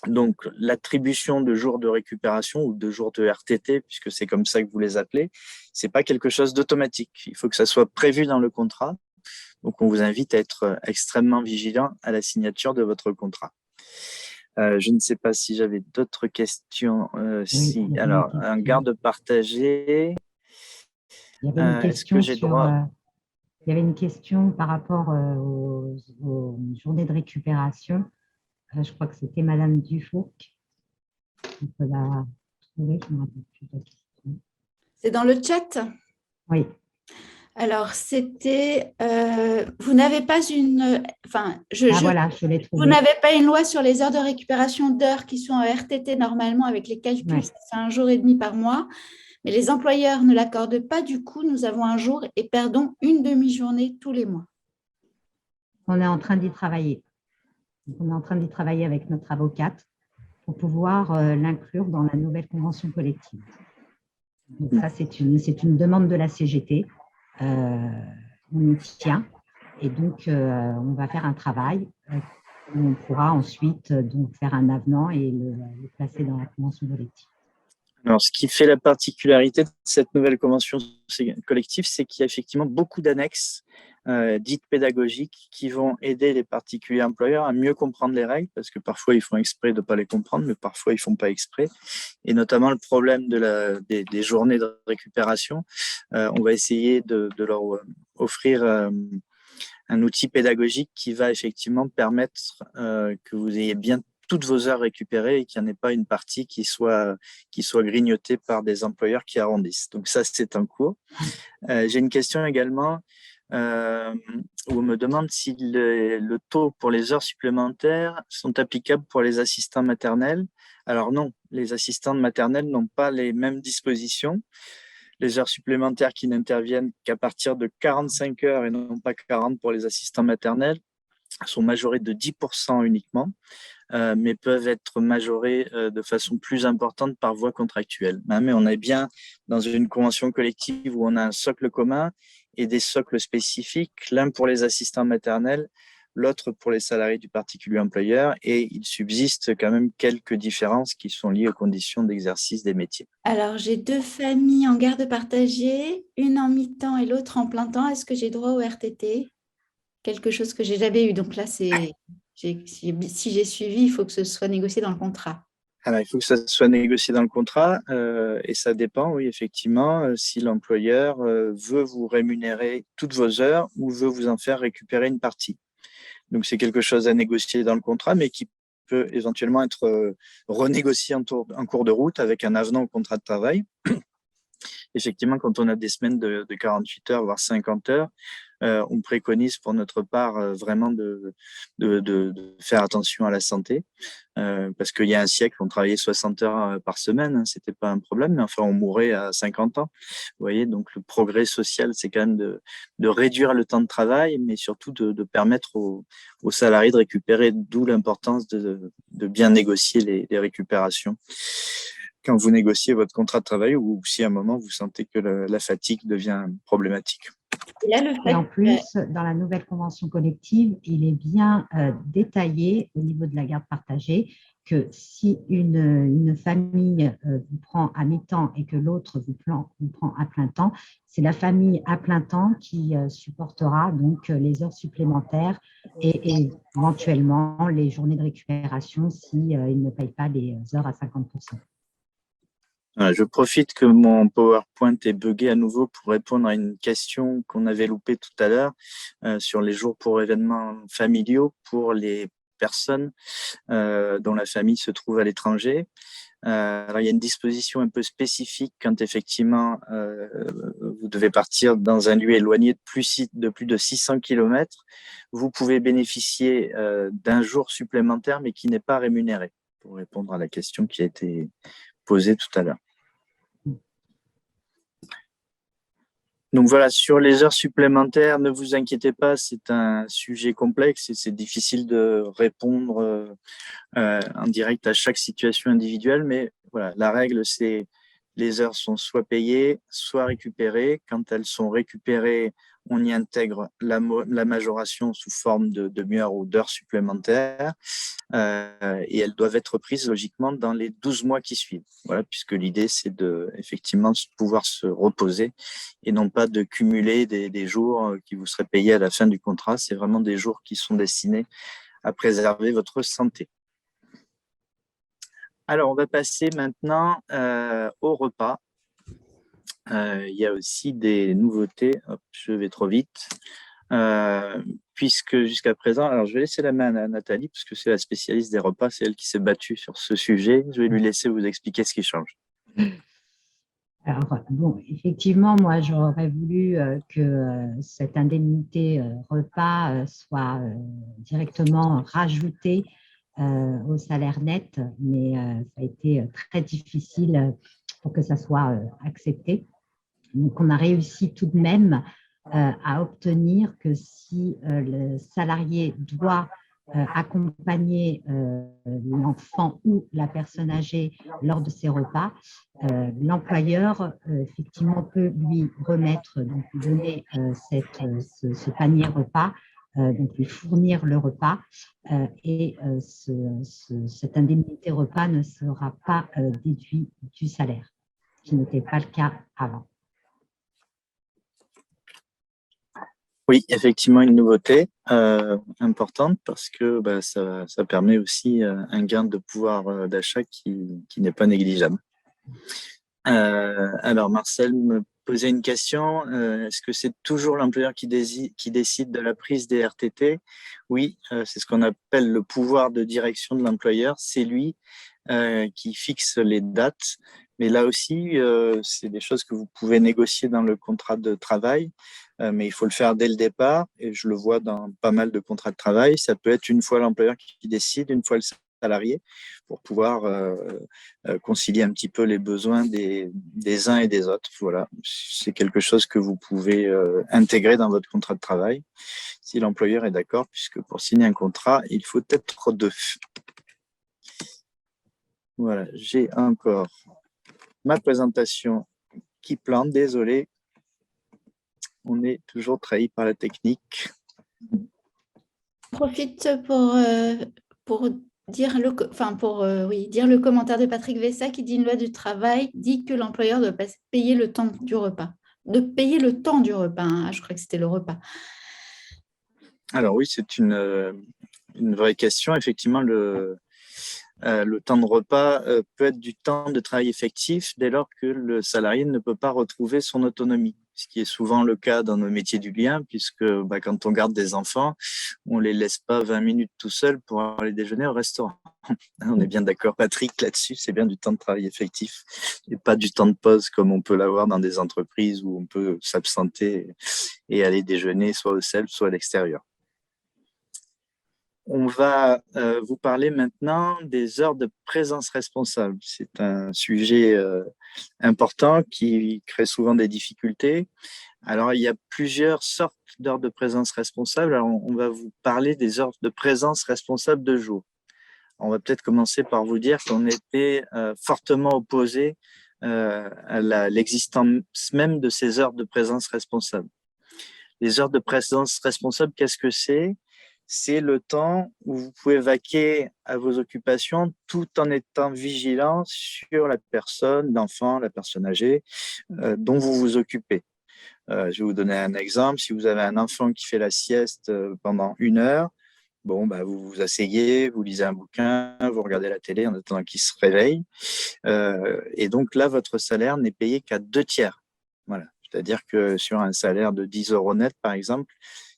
[SPEAKER 1] Donc, l'attribution de jours de récupération ou de jours de RTT, puisque c'est comme ça que vous les appelez, c'est pas quelque chose d'automatique. Il faut que ça soit prévu dans le contrat. Donc, on vous invite à être extrêmement vigilant à la signature de votre contrat. Je ne sais pas si j'avais d'autres questions.
[SPEAKER 3] Oui,
[SPEAKER 1] Alors, un garde partagé.
[SPEAKER 3] il y avait une
[SPEAKER 1] Est-ce que
[SPEAKER 3] question
[SPEAKER 1] j'ai droit?
[SPEAKER 3] il y avait une question par rapport aux journées de récupération. Je crois que c'était Madame Dufault. On peut la trouver, je ne me rappelle plus de la question.
[SPEAKER 2] C'est dans le chat.
[SPEAKER 3] Oui.
[SPEAKER 2] Alors, c'était, vous n'avez pas une, enfin,
[SPEAKER 3] Voilà, je l'ai
[SPEAKER 2] vous
[SPEAKER 3] trouvé.
[SPEAKER 2] n'avez pas une loi sur les heures de récupération d'heures qui sont en RTT normalement avec les calculs,
[SPEAKER 3] Ouais.
[SPEAKER 2] ça fait 1 jour et demi par mois, mais les employeurs ne l'accordent pas. Du coup, nous avons un jour et perdons une demi-journée tous les mois.
[SPEAKER 3] On est en train d'y travailler. On est en train d'y travailler avec notre avocate pour pouvoir l'inclure dans la nouvelle convention collective. Donc ça, c'est une demande de la CGT. On y tient. Et donc, on va faire un travail où on pourra ensuite donc, faire un avenant et le placer dans la convention collective.
[SPEAKER 1] Alors, ce qui fait la particularité de cette nouvelle convention collective, c'est qu'il y a effectivement beaucoup d'annexes dites pédagogiques qui vont aider les particuliers employeurs à mieux comprendre les règles, parce que parfois ils font exprès de ne pas les comprendre, mais parfois ils ne font pas exprès. Et notamment le problème des journées de récupération. On va essayer de leur offrir un outil pédagogique qui va effectivement permettre que vous ayez bien toutes vos heures récupérées et qu'il n'y en ait pas une partie qui soit grignotée par des employeurs qui arrondissent. Donc ça, c'est en cours. J'ai une question également où on me demande si le taux pour les heures supplémentaires sont applicables pour les assistants maternels. Alors non, les assistants maternels n'ont pas les mêmes dispositions. Les heures supplémentaires qui n'interviennent qu'à partir de 45 heures et non pas 40 pour les assistants maternels sont majorées de 10% uniquement, mais peuvent être majorées de façon plus importante par voie contractuelle. Mais on est bien dans une convention collective où on a un socle commun et des socles spécifiques, l'un pour les assistants maternels, l'autre pour les salariés du particulier employeur, et il subsiste quand même quelques différences qui sont liées aux conditions d'exercice des métiers.
[SPEAKER 2] Alors, j'ai 2 familles en garde partagée, une en mi-temps et l'autre en plein temps. Est-ce que j'ai droit au RTT? Quelque chose que j'ai jamais eu. Donc là, si j'ai suivi, il faut que ce soit négocié dans le contrat.
[SPEAKER 1] Alors, il faut que ça soit négocié dans le contrat et ça dépend, oui, effectivement, si l'employeur veut vous rémunérer toutes vos heures ou veut vous en faire récupérer une partie. Donc, c'est quelque chose à négocier dans le contrat, mais qui peut éventuellement être renégocié en cours de route avec un avenant au contrat de travail. Effectivement, quand on a des semaines de 48 heures, voire 50 heures, on préconise pour notre part vraiment de faire attention à la santé, parce qu'il y a un siècle, on travaillait 60 heures par semaine, hein, c'était pas un problème, mais enfin, on mourait à 50 ans. Vous voyez, donc le progrès social, c'est quand même de réduire le temps de travail, mais surtout de permettre aux salariés de récupérer, d'où l'importance de bien négocier les récupérations quand vous négociez votre contrat de travail ou si à un moment vous sentez que la fatigue devient problématique.
[SPEAKER 2] Et là, le
[SPEAKER 3] Et en
[SPEAKER 2] fait,
[SPEAKER 3] plus, dans la nouvelle convention collective, il est bien détaillé au niveau de la garde partagée que si une famille vous prend à mi-temps et que l'autre vous prend à plein temps, c'est la famille à plein temps qui supportera donc les heures supplémentaires et éventuellement les journées de récupération si ils ne payent pas les heures à 50%.
[SPEAKER 1] Voilà, je profite que mon PowerPoint est buggé à nouveau pour répondre à une question qu'on avait loupée tout à l'heure sur les jours pour événements familiaux pour les personnes dont la famille se trouve à l'étranger. Alors, il y a une disposition un peu spécifique quand effectivement vous devez partir dans un lieu éloigné de plus de 600 km. Vous pouvez bénéficier d'un jour supplémentaire, mais qui n'est pas rémunéré, pour répondre à la question qui a été posée tout à l'heure. Donc voilà, sur les heures supplémentaires, ne vous inquiétez pas, c'est un sujet complexe et c'est difficile de répondre en direct à chaque situation individuelle, mais voilà, la règle, c'est les heures sont soit payées, soit récupérées. Quand elles sont récupérées, on y intègre la majoration sous forme de demi-heure ou d'heures supplémentaires et elles doivent être prises logiquement dans les 12 mois qui suivent. Voilà, puisque l'idée, c'est de effectivement pouvoir se reposer et non pas de cumuler des jours qui vous seraient payés à la fin du contrat. C'est vraiment des jours qui sont destinés à préserver votre santé. Alors, on va passer maintenant au repas. Il y a aussi des nouveautés. Hop, je vais trop vite. Puisque jusqu'à présent, alors je vais laisser la main à Nathalie, parce que c'est la spécialiste des repas, c'est elle qui s'est battue sur ce sujet. Je vais lui laisser vous expliquer ce qui change.
[SPEAKER 3] Alors, bon, effectivement, moi, j'aurais voulu que cette indemnité repas soit directement rajoutée au salaire net, mais ça a été très difficile pour que ça soit accepté. Donc, on a réussi tout de même à obtenir que si le salarié doit accompagner l'enfant ou la personne âgée lors de ses repas, l'employeur effectivement peut lui remettre, donc lui donner ce panier repas, donc lui fournir le repas et cette indemnité repas ne sera pas déduite du salaire, ce qui n'était pas le cas avant.
[SPEAKER 1] Oui, effectivement, une nouveauté importante parce que ça permet aussi un gain de pouvoir d'achat qui n'est pas négligeable. Alors, Marcel me posait une question. Est-ce que c'est toujours l'employeur qui décide de la prise des RTT? Oui, c'est ce qu'on appelle le pouvoir de direction de l'employeur. C'est lui qui fixe les dates. Mais là aussi, c'est des choses que vous pouvez négocier dans le contrat de travail, mais il faut le faire dès le départ. Et je le vois dans pas mal de contrats de travail. Ça peut être une fois l'employeur qui décide, une fois le salarié, pour pouvoir concilier un petit peu les besoins des uns et des autres. Voilà, c'est quelque chose que vous pouvez intégrer dans votre contrat de travail, si l'employeur est d'accord, puisque pour signer un contrat, il faut être deux. Voilà, j'ai encore ma présentation qui plante, désolé. On est toujours trahi par la technique.
[SPEAKER 2] Je profite pour dire dire le commentaire de Patrick Vessa qui dit une loi du travail dit que l'employeur doit payer le temps du repas. De payer le temps du repas, hein. Je crois que c'était le repas.
[SPEAKER 1] Alors oui, c'est une vraie question. Effectivement, le temps de repas peut être du temps de travail effectif dès lors que le salarié ne peut pas retrouver son autonomie, ce qui est souvent le cas dans nos métiers du lien, puisque quand on garde des enfants, on les laisse pas 20 minutes tout seuls pour aller déjeuner au restaurant. On est bien d'accord, Patrick, là-dessus, c'est bien du temps de travail effectif et pas du temps de pause comme on peut l'avoir dans des entreprises où on peut s'absenter et aller déjeuner soit au self, soit à l'extérieur. On va vous parler maintenant des heures de présence responsable. C'est un sujet important qui crée souvent des difficultés. Alors, il y a plusieurs sortes d'heures de présence responsable. Alors, on va vous parler des heures de présence responsable de jour. On va peut-être commencer par vous dire qu'on était fortement opposé à l'existence même de ces heures de présence responsable. Les heures de présence responsable, qu'est-ce que c'est? C'est le temps où vous pouvez vaquer à vos occupations tout en étant vigilant sur la personne, l'enfant, la personne âgée dont vous vous occupez. Je vais vous donner un exemple. Si vous avez un enfant qui fait la sieste pendant 1 heure, vous vous asseyez, vous lisez un bouquin, vous regardez la télé en attendant qu'il se réveille. Et donc là, votre salaire n'est payé qu'à 2/3. Voilà. C'est-à-dire que sur un salaire de 10 euros net, par exemple,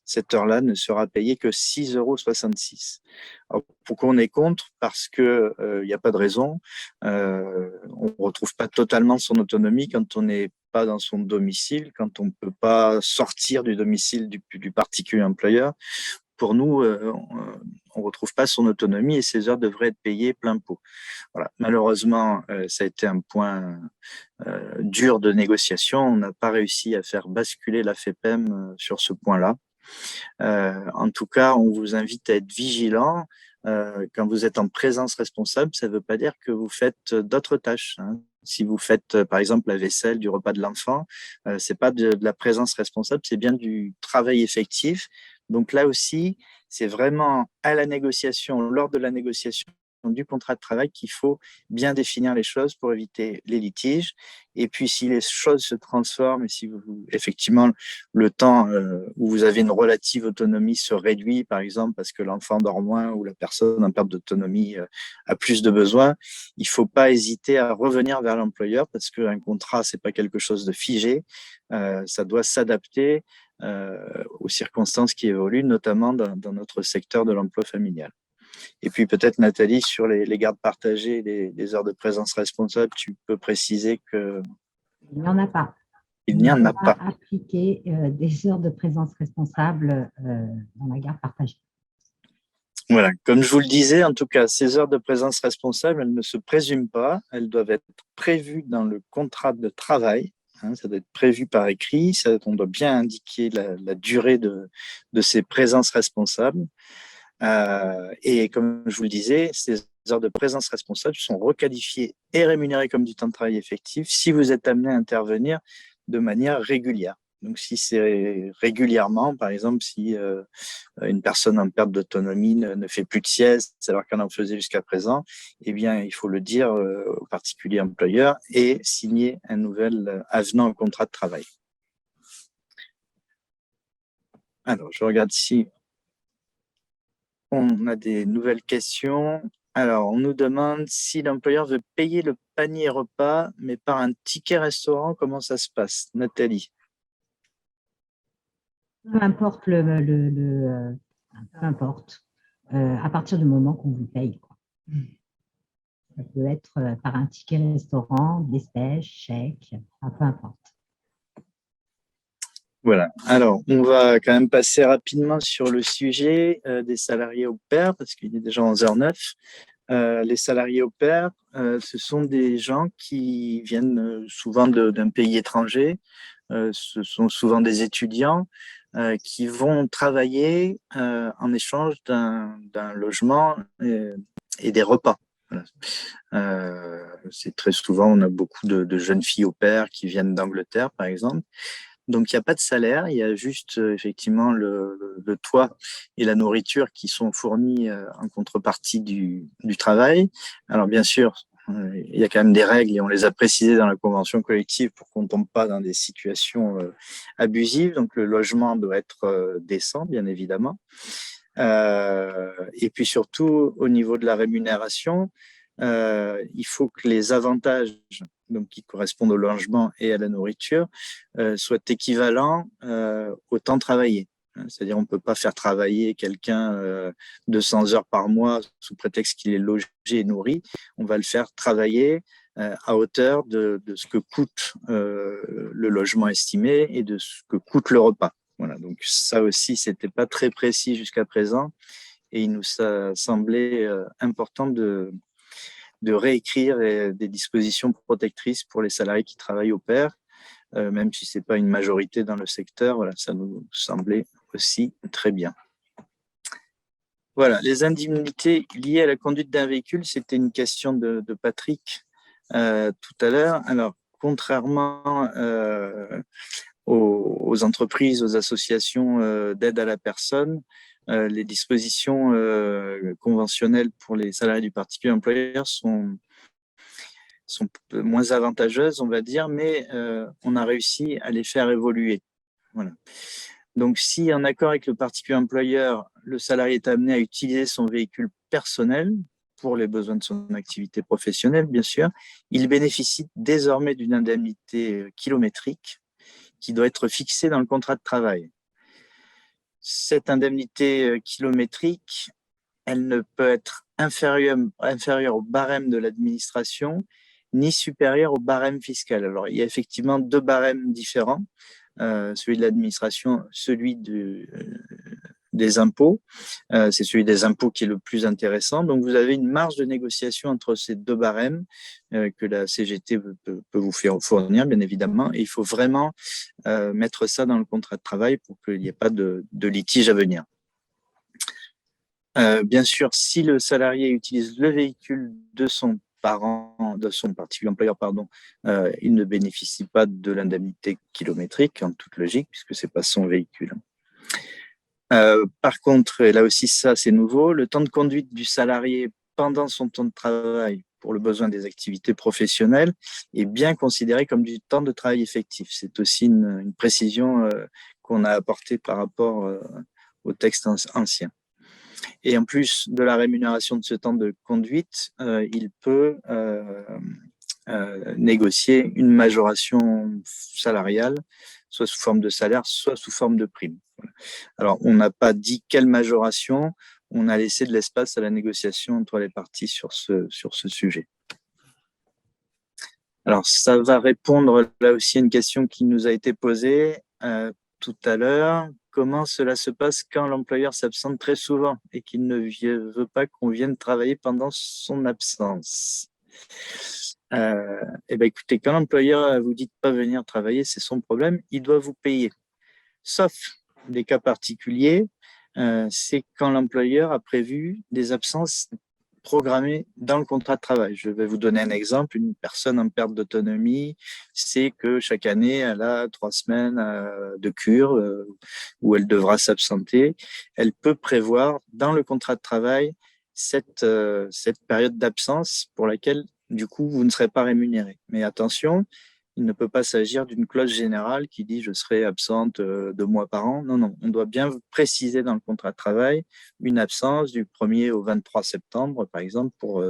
[SPEAKER 1] cette heure-là ne sera payée que 6,66 €. Alors, pourquoi on est contre? Parce qu'il n'y a pas de raison. On ne retrouve pas totalement son autonomie quand on n'est pas dans son domicile, quand on ne peut pas sortir du domicile du particulier employeur. Pour nous, on ne retrouve pas son autonomie et ces heures devraient être payées plein pot. Voilà. Malheureusement, ça a été un point dur de négociation. On n'a pas réussi à faire basculer la FEPEM sur ce point-là. En tout cas, on vous invite à être vigilant Quand vous êtes en présence responsable, ça ne veut pas dire que vous faites d'autres tâches, hein. Si vous faites, par exemple, la vaisselle du repas de l'enfant, c'est pas de la présence responsable, c'est bien du travail effectif. Donc là aussi, c'est vraiment à la négociation, lors de la négociation du contrat de travail, qu'il faut bien définir les choses pour éviter les litiges. Et puis, si les choses se transforment et si effectivement le temps où vous avez une relative autonomie se réduit, par exemple, parce que l'enfant dort moins ou la personne en perte d'autonomie a plus de besoins, il ne faut pas hésiter à revenir vers l'employeur parce qu'un contrat, ce n'est pas quelque chose de figé. Ça doit s'adapter aux circonstances qui évoluent, notamment dans notre secteur de l'emploi familial. Et puis peut-être Nathalie, sur les gardes partagées, les heures de présence responsable, tu peux préciser que
[SPEAKER 3] Il n'y en a pas.
[SPEAKER 1] il n'y en a pas.
[SPEAKER 3] Appliquer des heures de présence responsable dans la garde partagée.
[SPEAKER 1] Voilà, comme je vous le disais, en tout cas, ces heures de présence responsable, elles ne se présument pas, elles doivent être prévues dans le contrat de travail. Hein, ça doit être prévu par écrit, on doit bien indiquer la durée de ces présences responsables. Et comme je vous le disais, ces heures de présence responsable sont requalifiées et rémunérées comme du temps de travail effectif si vous êtes amené à intervenir de manière régulière. Donc, si c'est régulièrement, par exemple, si une personne en perte d'autonomie ne fait plus de sieste alors qu'elle en faisait jusqu'à présent, eh bien, il faut le dire au particulier employeur et signer un nouvel avenant au contrat de travail. Alors, je regarde si on a des nouvelles questions. Alors, on nous demande si l'employeur veut payer le panier repas, mais par un ticket restaurant, comment ça se passe, Nathalie?
[SPEAKER 3] Peu importe peu importe, à partir du moment qu'on vous paye, quoi. Ça peut être par un ticket restaurant, despèces, chèque, peu importe.
[SPEAKER 1] Voilà. Alors, on va quand même passer rapidement sur le sujet des salariés au pair, parce qu'il est déjà 11h09. Les salariés au pair, ce sont des gens qui viennent souvent d'un pays étranger. Ce sont souvent des étudiants qui vont travailler en échange d'un logement et des repas. Voilà. C'est très souvent, on a beaucoup de jeunes filles au pair qui viennent d'Angleterre, par exemple. Donc, il n'y a pas de salaire, il y a juste effectivement le toit et la nourriture qui sont fournis en contrepartie du travail. Alors, bien sûr, il y a quand même des règles et on les a précisées dans la convention collective pour qu'on ne tombe pas dans des situations abusives. Donc, le logement doit être décent, bien évidemment. Et puis surtout, au niveau de la rémunération, il faut que les avantages donc qui correspondent au logement et à la nourriture, soient équivalents au temps travaillé. C'est-à-dire, on ne peut pas faire travailler quelqu'un 200 heures par mois sous prétexte qu'il est logé et nourri. On va le faire travailler à hauteur de ce que coûte le logement estimé et de ce que coûte le repas. Voilà, donc ça aussi, ce n'était pas très précis jusqu'à présent et il nous a semblé important de réécrire des dispositions protectrices pour les salariés qui travaillent au pair, même si ce n'est pas une majorité dans le secteur. Voilà, ça nous semblait aussi très bien. Voilà, les indemnités liées à la conduite d'un véhicule, c'était une question de Patrick tout à l'heure. Alors, contrairement aux entreprises, aux associations d'aide à la personne, les dispositions conventionnelles pour les salariés du particulier employeur sont moins avantageuses, on va dire, mais on a réussi à les faire évoluer. Voilà. Donc, si en accord avec le particulier employeur, le salarié est amené à utiliser son véhicule personnel pour les besoins de son activité professionnelle, bien sûr, il bénéficie désormais d'une indemnité kilométrique qui doit être fixée dans le contrat de travail. Cette indemnité kilométrique, elle ne peut être inférieure au barème de l'administration ni supérieure au barème fiscal. Alors, il y a effectivement deux barèmes différents, celui de l'administration, celui des impôts. C'est celui des impôts qui est le plus intéressant. Donc, vous avez une marge de négociation entre ces deux barèmes que la CGT peut vous fournir, bien évidemment. Et il faut vraiment mettre ça dans le contrat de travail pour qu'il n'y ait pas de litige à venir. Bien sûr, si le salarié utilise le véhicule de son de son particulier employeur, pardon, il ne bénéficie pas de l'indemnité kilométrique, en toute logique, puisque c'est pas son véhicule. Par contre, et là aussi ça c'est nouveau, le temps de conduite du salarié pendant son temps de travail pour le besoin des activités professionnelles est bien considéré comme du temps de travail effectif. C'est aussi une précision qu'on a apportée par rapport au texte ancien. Et en plus de la rémunération de ce temps de conduite, il peut négocier une majoration salariale, soit sous forme de salaire, soit sous forme de prime. Voilà. Alors, on n'a pas dit quelle majoration, on a laissé de l'espace à la négociation entre les parties sur ce sujet. Alors, ça va répondre là aussi à une question qui nous a été posée tout à l'heure. Comment cela se passe quand l'employeur s'absente très souvent et qu'il ne veut pas qu'on vienne travailler pendant son absence? Eh bien, écoutez, quand l'employeur vous dit de pas venir travailler, c'est son problème, il doit vous payer. Sauf des cas particuliers, c'est quand l'employeur a prévu des absences programmées dans le contrat de travail. Je vais vous donner un exemple. Une personne en perte d'autonomie sait que chaque année, elle a 3 semaines de cure où elle devra s'absenter. Elle peut prévoir dans le contrat de travail cette période d'absence pour laquelle, du coup, vous ne serez pas rémunéré. Mais attention, il ne peut pas s'agir d'une clause générale qui dit je serai absente 2 mois par an. Non, non, on doit bien préciser dans le contrat de travail une absence du 1er au 23 septembre, par exemple, pour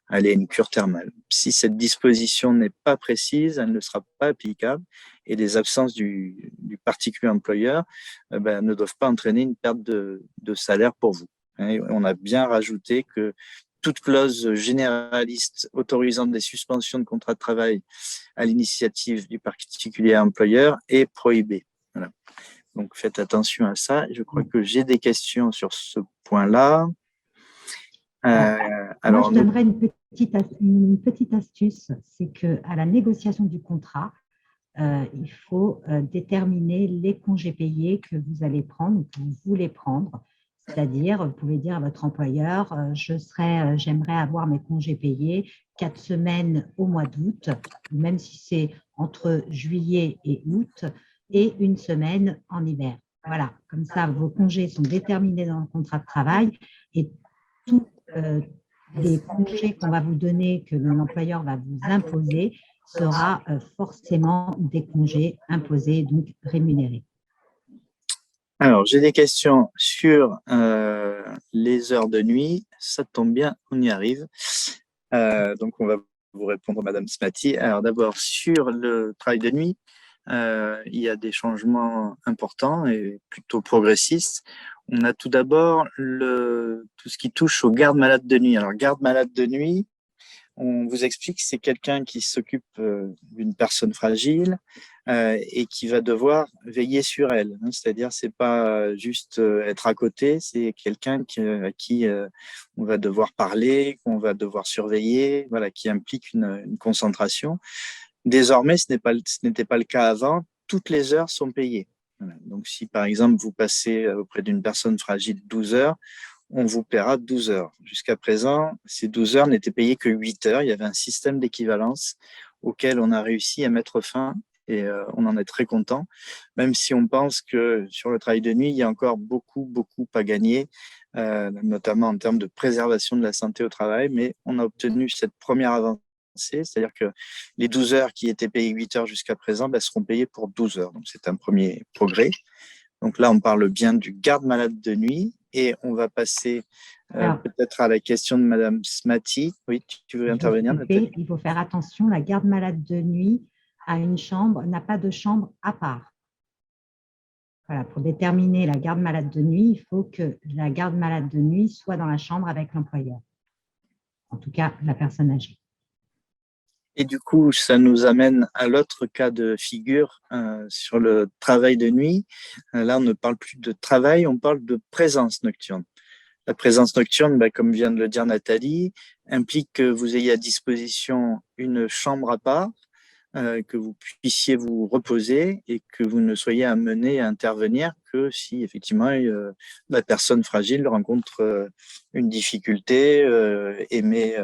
[SPEAKER 1] aller à une cure thermale. Si cette disposition n'est pas précise, elle ne sera pas applicable et les absences du particulier employeur ne doivent pas entraîner une perte de salaire pour vous. Et on a bien rajouté que toute clause généraliste autorisant des suspensions de contrat de travail à l'initiative du particulier employeur est prohibée. Voilà. Donc faites attention à ça. Je crois que j'ai des questions sur ce point-là.
[SPEAKER 3] Moi, je donnerais une petite astuce, c'est qu'à la négociation du contrat, il faut déterminer les congés payés que vous allez prendre ou que vous voulez prendre. C'est-à-dire, vous pouvez dire à votre employeur, j'aimerais avoir mes congés payés 4 semaines au mois d'août, même si c'est entre juillet et août, et 1 semaine en hiver. Voilà, comme ça, vos congés sont déterminés dans le contrat de travail et tous les congés qu'on va vous donner, que l'employeur va vous imposer, sera forcément des congés imposés, donc rémunérés.
[SPEAKER 1] Alors, j'ai des questions sur les heures de nuit. Ça tombe bien, on y arrive. Donc, on va vous répondre, Madame Smati. Alors, d'abord, sur le travail de nuit, il y a des changements importants et plutôt progressistes. On a tout d'abord tout ce qui touche aux gardes malades de nuit. Alors, garde malade de nuit, on vous explique que c'est quelqu'un qui s'occupe d'une personne fragile et qui va devoir veiller sur elle. C'est-à-dire, c'est pas juste être à côté, c'est quelqu'un à qui on va devoir parler, qu'on va devoir surveiller, voilà, qui implique une concentration. Désormais, ce n'était pas le cas avant. Toutes les heures sont payées. Voilà. Donc, si par exemple vous passez auprès d'une personne fragile 12 heures, on vous paiera 12 heures. Jusqu'à présent, ces 12 heures n'étaient payées que 8 heures. Il y avait un système d'équivalence auquel on a réussi à mettre fin et on en est très content, même si on pense que sur le travail de nuit, il y a encore beaucoup à gagner, notamment en termes de préservation de la santé au travail, mais on a obtenu cette première avancée, c'est-à-dire que les 12 heures qui étaient payées 8 heures jusqu'à présent seront payées pour 12 heures. Donc c'est un premier progrès. Donc là, on parle bien du garde malade de nuit et on va passer peut-être à la question de Madame Smati. Oui, tu veux intervenir, Nathalie ?
[SPEAKER 3] Il faut faire attention, la garde malade de nuit n'a pas de chambre à part. Voilà, pour déterminer la garde malade de nuit, il faut que la garde malade de nuit soit dans la chambre avec l'employeur. En tout cas, la personne âgée.
[SPEAKER 1] Et du coup, ça nous amène à l'autre cas de figure sur le travail de nuit. Là, on ne parle plus de travail, on parle de présence nocturne. La présence nocturne, comme vient de le dire Nathalie, implique que vous ayez à disposition une chambre à part que vous puissiez vous reposer et que vous ne soyez amené à intervenir que si effectivement la personne fragile rencontre une difficulté, émet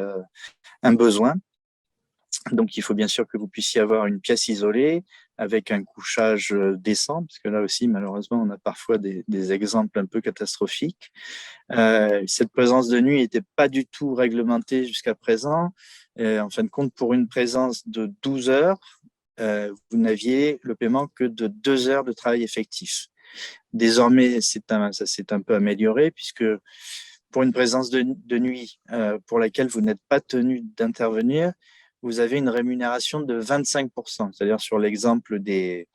[SPEAKER 1] un besoin. Donc, il faut bien sûr que vous puissiez avoir une pièce isolée avec un couchage décent, parce que là aussi, malheureusement, on a parfois des exemples un peu catastrophiques. Cette présence de nuit n'était pas du tout réglementée jusqu'à présent. En fin de compte, pour une présence de 12 heures, vous n'aviez le paiement que de 2 heures de travail effectif. Désormais, ça s'est un peu amélioré, puisque pour une présence de nuit pour laquelle vous n'êtes pas tenu d'intervenir, vous avez une rémunération de 25%. C'est-à-dire sur l'exemple des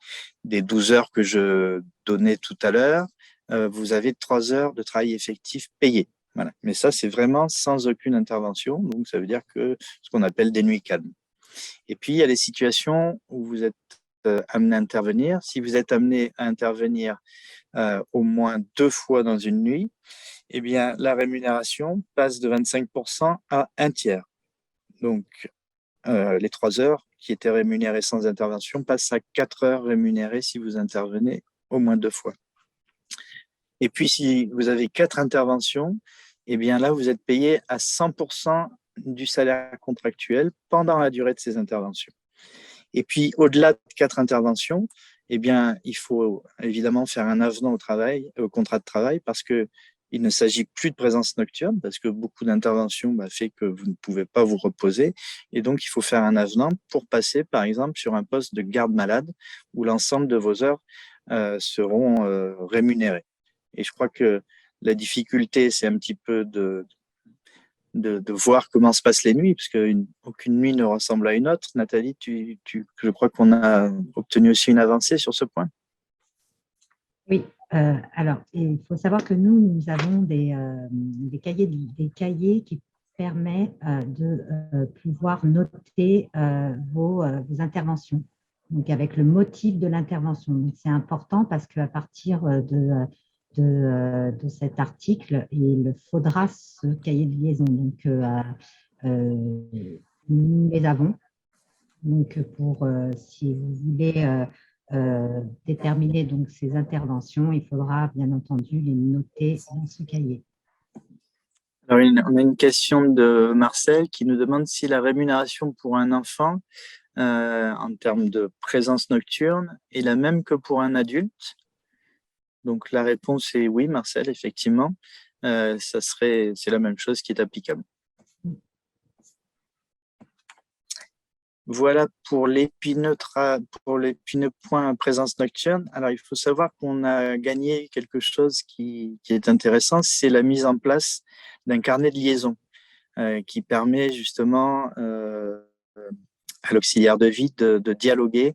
[SPEAKER 1] 12 heures que je donnais tout à l'heure, vous avez 3 heures de travail effectif payé. Voilà. Mais ça, c'est vraiment sans aucune intervention. Donc, ça veut dire que ce qu'on appelle des nuits calmes. Et puis, il y a les situations où vous êtes amené à intervenir. Si vous êtes amené à intervenir au moins 2 fois dans une nuit, eh bien, la rémunération passe de 25% à un tiers. Donc, les 3 heures qui étaient rémunérées sans intervention passent à 4 heures rémunérées si vous intervenez au moins 2 fois. Et puis, si vous avez 4 interventions, eh bien là, vous êtes payé à 100% du salaire contractuel pendant la durée de ces interventions. Et puis, au-delà de 4 interventions, eh bien, il faut évidemment faire un avenant au contrat de travail, parce que il ne s'agit plus de présence nocturne, parce que beaucoup d'interventions fait que vous ne pouvez pas vous reposer. Et donc, il faut faire un avenant pour passer, par exemple, sur un poste de garde malade où l'ensemble de vos heures seront rémunérées. Et je crois que la difficulté, c'est un petit peu de voir comment se passent les nuits, parce qu'aucune nuit ne ressemble à une autre. Nathalie, je crois qu'on a obtenu aussi une avancée sur ce point.
[SPEAKER 3] Oui, alors il faut savoir que nous avons des cahiers qui permettent de pouvoir noter vos interventions, donc avec le motif de l'intervention. Donc c'est important parce qu'à partir de cet article, il faudra ce cahier de liaison. Donc nous les avons. Donc pour si vous voulez déterminer donc ces interventions, il faudra bien entendu les noter dans ce cahier.
[SPEAKER 1] Alors, on a une question de Marcel qui nous demande si la rémunération pour un enfant en termes de présence nocturne est la même que pour un adulte. Donc la réponse est oui, Marcel, effectivement, c'est la même chose qui est applicable. Voilà pour l'épineux point présence nocturne. Alors, il faut savoir qu'on a gagné quelque chose qui est intéressant, c'est la mise en place d'un carnet de liaison qui permet justement à l'auxiliaire de vie de dialoguer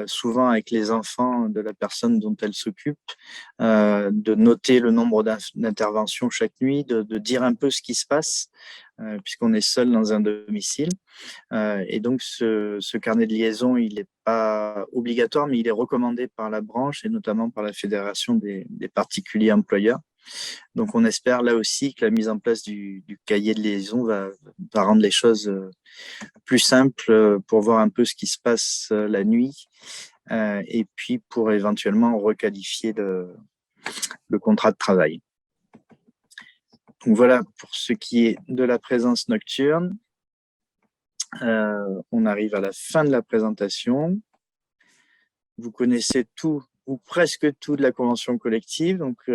[SPEAKER 1] souvent avec les enfants de la personne dont elle s'occupe, de noter le nombre d'interventions chaque nuit, de dire un peu ce qui se passe, puisqu'on est seul dans un domicile. Et donc, ce carnet de liaison, il n'est pas obligatoire, mais il est recommandé par la branche et notamment par la Fédération des particuliers employeurs. Donc, on espère là aussi que la mise en place du cahier de liaison va rendre les choses plus simples pour voir un peu ce qui se passe la nuit et puis pour éventuellement requalifier le contrat de travail. Donc, voilà pour ce qui est de la présence nocturne. On arrive à la fin de la présentation. Vous connaissez tout ou presque tout de la convention collective. Donc,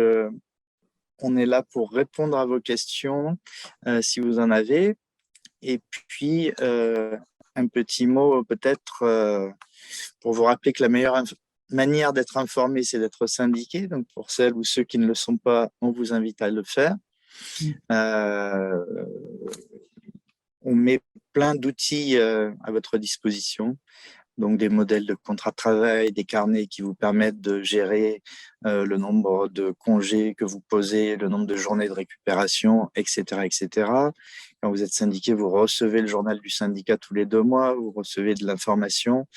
[SPEAKER 1] on est là pour répondre à vos questions si vous en avez. Et puis, un petit mot peut-être pour vous rappeler que la meilleure manière d'être informé, c'est d'être syndiqué. Donc, pour celles ou ceux qui ne le sont pas, on vous invite à le faire. On met plein d'outils à votre disposition. Donc, des modèles de contrat de travail, des carnets qui vous permettent de gérer le nombre de congés que vous posez, le nombre de journées de récupération, etc., etc. Quand vous êtes syndiqué, vous recevez le journal du syndicat tous les 2 mois, vous recevez de l'information.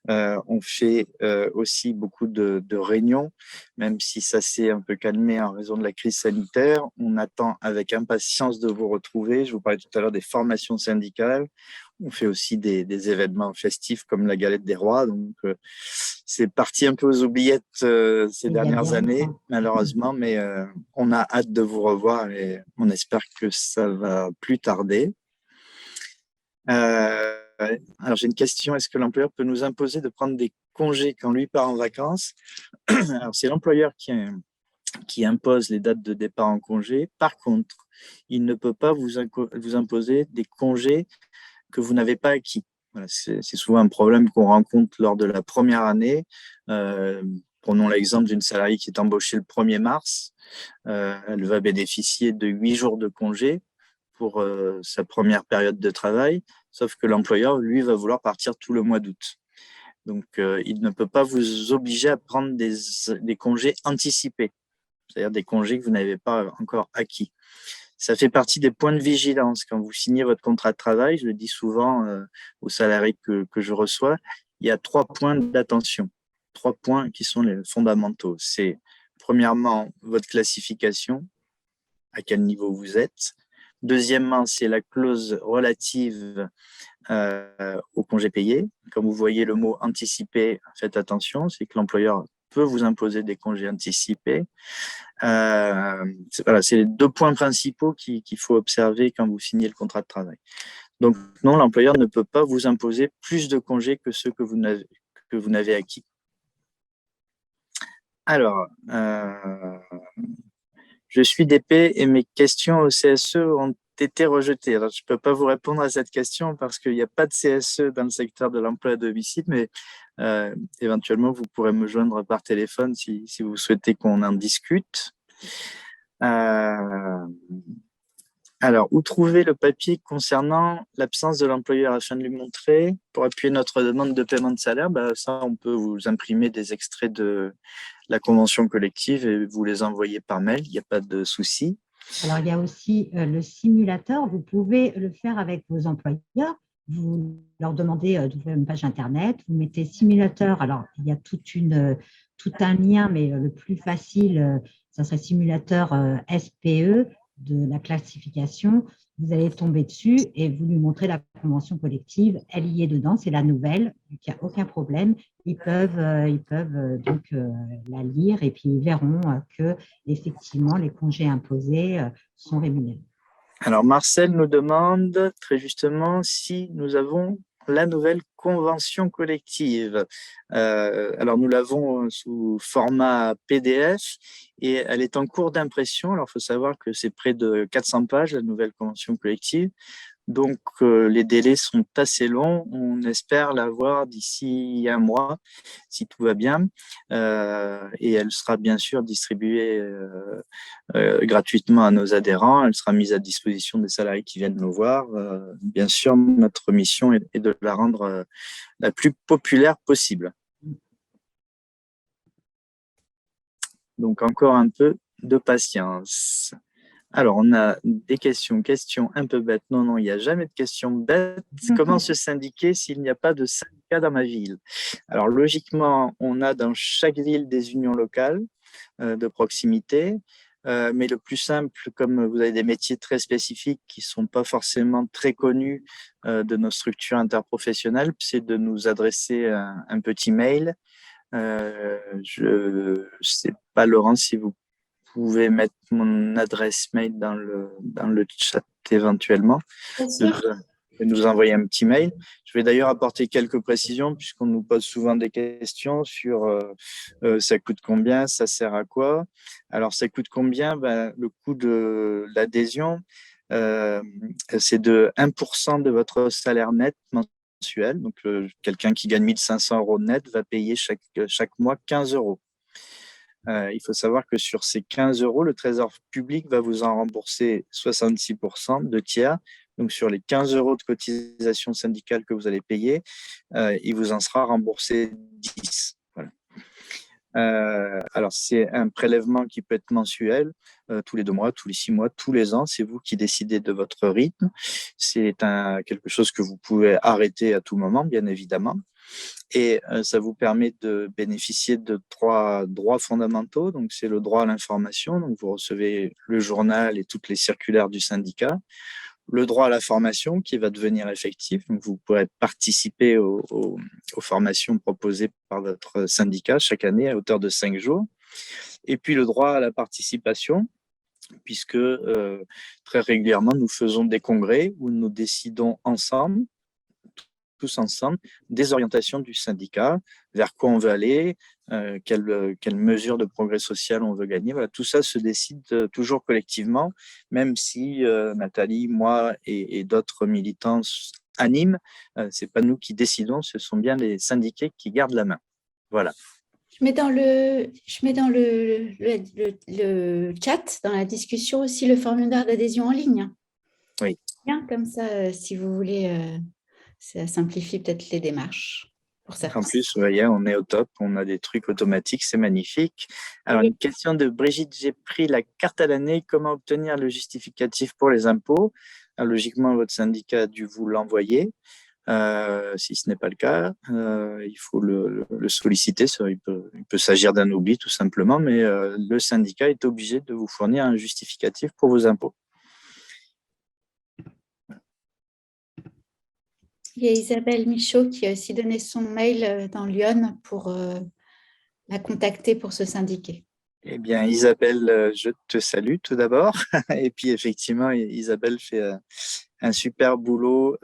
[SPEAKER 1] On fait aussi beaucoup de réunions, même si ça s'est un peu calmé en raison de la crise sanitaire. On attend avec impatience de vous retrouver. Je vous parlais tout à l'heure des formations syndicales. On fait aussi des événements festifs comme la Galette des Rois. Donc, c'est parti un peu aux oubliettes ces
[SPEAKER 3] Il y a
[SPEAKER 1] dernières
[SPEAKER 3] bien
[SPEAKER 1] années,
[SPEAKER 3] longtemps.
[SPEAKER 1] malheureusement, mais on a hâte de vous revoir et on espère que ça va plus tarder. Alors, j'ai une question. Est-ce que l'employeur peut nous imposer de prendre des congés quand lui part en vacances? Alors, c'est l'employeur qui impose les dates de départ en congé. Par contre, il ne peut pas vous imposer des congés que vous n'avez pas acquis. Voilà, c'est souvent un problème qu'on rencontre lors de la première année. Prenons l'exemple d'une salariée qui est embauchée le 1er mars. Elle va bénéficier de 8 jours de congé pour sa première période de travail, sauf que l'employeur, lui, va vouloir partir tout le mois d'août. Donc, il ne peut pas vous obliger à prendre des congés anticipés, c'est-à-dire des congés que vous n'avez pas encore acquis. Ça fait partie des points de vigilance. Quand vous signez votre contrat de travail, je le dis souvent aux salariés que je reçois, il y a 3 points d'attention. 3 points qui sont les fondamentaux. C'est premièrement votre classification, à quel niveau vous êtes. Deuxièmement, c'est la clause relative au congé payé. Quand vous voyez le mot anticipé, faites attention, c'est que l'employeur peut vous imposer des congés anticipés. Voilà, c'est les 2 points principaux qu'il faut observer quand vous signez le contrat de travail. Donc non, l'employeur ne peut pas vous imposer plus de congés que ceux que vous n'avez acquis. Alors, je suis DP et mes questions au CSE ont été rejetées. Alors, je ne peux pas vous répondre à cette question parce qu'il n'y a pas de CSE dans le secteur de l'emploi à domicile, mais éventuellement, vous pourrez me joindre par téléphone si vous souhaitez qu'on en discute. Alors, où trouver le papier concernant l'absence de l'employeur afin de lui montrer pour appuyer notre demande de paiement de salaire? Ça, on peut vous imprimer des extraits de la convention collective et vous les envoyer par mail, il n'y a pas de souci.
[SPEAKER 3] Alors, il y a aussi le simulateur. Vous pouvez le faire avec vos employeurs. Vous leur demandez d'ouvrir une page Internet. Vous mettez simulateur. Alors, il y a tout un lien, mais le plus facile, ça serait simulateur SPE de la classification. Vous allez tomber dessus et vous lui montrez la convention collective. Elle y est dedans, c'est la nouvelle. Il n'y a aucun problème. Ils peuvent donc la lire et puis ils verront que effectivement les congés imposés sont rémunérés.
[SPEAKER 1] Alors Marcel nous demande très justement si nous avons la nouvelle convention collective. Alors nous l'avons sous format PDF et elle est en cours d'impression. Alors il faut savoir que c'est près de 400 pages la nouvelle convention collective. Donc, les délais sont assez longs. On espère l'avoir d'ici 1 mois, si tout va bien. Et elle sera bien sûr distribuée gratuitement à nos adhérents. Elle sera mise à disposition des salariés qui viennent nous voir. Bien sûr, notre mission est de la rendre la plus populaire possible. Donc, encore un peu de patience. Alors, on a des questions un peu bêtes. Non, il n'y a jamais de questions bêtes. Comment se syndiquer s'il n'y a pas de syndicat dans ma ville? Alors, logiquement, on a dans chaque ville des unions locales de proximité. Mais le plus simple, comme vous avez des métiers très spécifiques qui ne sont pas forcément très connus de nos structures interprofessionnelles, c'est de nous adresser un petit mail. Je ne sais pas, Laurent, si vous pouvez mettre mon adresse mail dans le chat éventuellement, de nous envoyer un petit mail. Je vais d'ailleurs apporter quelques précisions puisqu'on nous pose souvent des questions sur ça coûte combien, ça sert à quoi. Alors, ça coûte combien? Le coût de l'adhésion, c'est de 1% de votre salaire net mensuel. Donc, quelqu'un qui gagne 1 500 € net va payer chaque mois 15 €. Il faut savoir que sur ces 15 €, le Trésor public va vous en rembourser 66%, 2 tiers. Donc, sur les 15 € de cotisation syndicale que vous allez payer, il vous en sera remboursé 10. Voilà. Alors, c'est un prélèvement qui peut être mensuel, tous les 2 mois, tous les 6 mois, tous les ans. C'est vous qui décidez de votre rythme. C'est quelque chose que vous pouvez arrêter à tout moment, bien évidemment. Et ça vous permet de bénéficier de 3 droits fondamentaux. Donc, c'est le droit à l'information. Donc, vous recevez le journal et toutes les circulaires du syndicat. le droit à la formation qui va devenir effectif. Donc, vous pourrez participer aux formations proposées par votre syndicat chaque année à hauteur de 5 jours. Et puis, le droit à la participation, puisque très régulièrement, nous faisons des congrès où nous décidons ensemble, tous ensemble, des orientations du syndicat, vers quoi on veut aller, quelles mesures de progrès social on veut gagner. Voilà, tout ça se décide toujours collectivement, même si Nathalie, moi et d'autres militants animent, c'est pas nous qui décidons, ce sont bien les syndiqués qui gardent la main. Voilà.
[SPEAKER 2] Je mets dans le chat, dans la discussion aussi, le formulaire d'adhésion en ligne.
[SPEAKER 1] Oui.
[SPEAKER 2] Bien, comme ça, si vous voulez, ça simplifie peut-être les démarches pour certains.
[SPEAKER 1] En plus, vous voyez, on est au top, on a des trucs automatiques, c'est magnifique. Alors, une question de Brigitte, j'ai pris la carte à l'année, comment obtenir le justificatif pour les impôts? Alors, logiquement, votre syndicat a dû vous l'envoyer. Si ce n'est pas le cas, il faut le solliciter. Il peut s'agir d'un oubli tout simplement, mais le syndicat est obligé de vous fournir un justificatif pour vos impôts.
[SPEAKER 2] Il y a Isabelle Michaud qui a aussi donné son mail dans Lyon pour la contacter pour se syndiquer.
[SPEAKER 1] Eh bien, Isabelle, je te salue tout d'abord. Et puis, effectivement, Isabelle fait un super boulot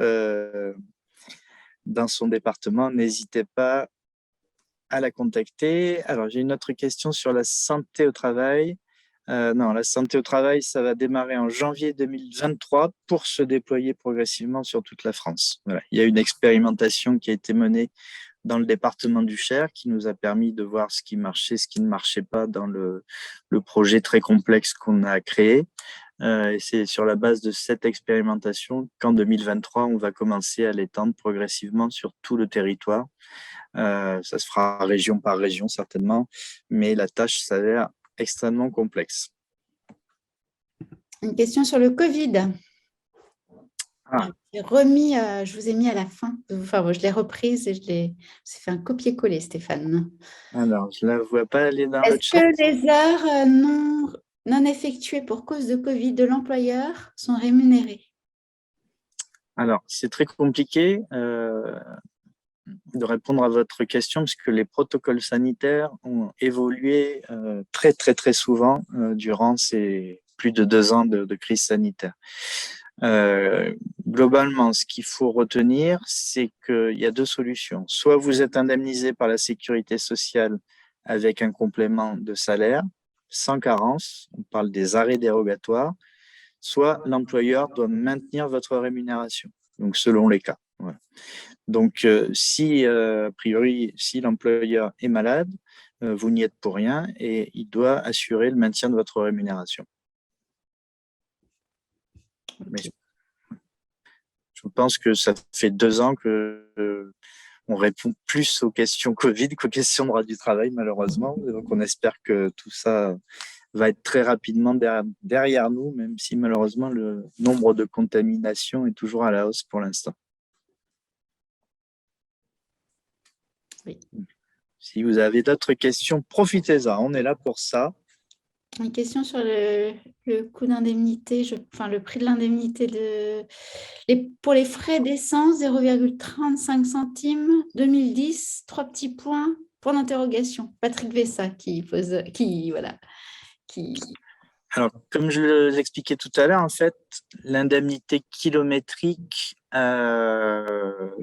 [SPEAKER 1] dans son département. N'hésitez pas à la contacter. Alors, j'ai une autre question sur la santé au travail. Non, la santé au travail, ça va démarrer en janvier 2023 pour se déployer progressivement sur toute la France. Voilà. Il y a une expérimentation qui a été menée dans le département du Cher qui nous a permis de voir ce qui marchait, ce qui ne marchait pas dans le projet très complexe qu'on a créé. Et c'est sur la base de cette expérimentation qu'en 2023, on va commencer à l'étendre progressivement sur tout le territoire. Ça se fera région par région certainement, mais la tâche s'avère extrêmement complexe.
[SPEAKER 2] Une question sur le Covid.
[SPEAKER 1] Ah.
[SPEAKER 2] Je vous ai mis à la fin. Enfin, bon, je l'ai reprise et j'ai fait un copier-coller, Stéphane.
[SPEAKER 1] Alors, je ne la vois pas aller dans le
[SPEAKER 2] Est-ce
[SPEAKER 1] chat.
[SPEAKER 2] que les heures non effectuées pour cause de Covid de l'employeur sont rémunérées?
[SPEAKER 1] Alors, c'est très compliqué de répondre à votre question parce que les protocoles sanitaires ont évolué très, très, très souvent durant ces plus de 2 ans de crise sanitaire. Globalement, ce qu'il faut retenir, c'est qu'il y a 2 solutions. Soit vous êtes indemnisé par la sécurité sociale avec un complément de salaire, sans carence, on parle des arrêts dérogatoires, soit l'employeur doit maintenir votre rémunération, donc selon les cas. Voilà. Donc, si, a priori, si l'employeur est malade, vous n'y êtes pour rien et il doit assurer le maintien de votre rémunération. Mais je pense que ça fait 2 ans que on répond plus aux questions Covid qu'aux questions de droit du travail, malheureusement. Et donc, on espère que tout ça va être très rapidement derrière nous, même si malheureusement le nombre de contaminations est toujours à la hausse pour l'instant.
[SPEAKER 2] Oui.
[SPEAKER 1] Si vous avez d'autres questions, profitez-en, on est là pour ça.
[SPEAKER 2] Une question sur le coût d'indemnité, enfin le prix de l'indemnité pour les frais d'essence, 0,35 centimes, 2010, 3 petits points, point d'interrogation. Patrick Vessa voilà.
[SPEAKER 1] Alors, comme je l'expliquais tout à l'heure, en fait, l'indemnité kilométrique, le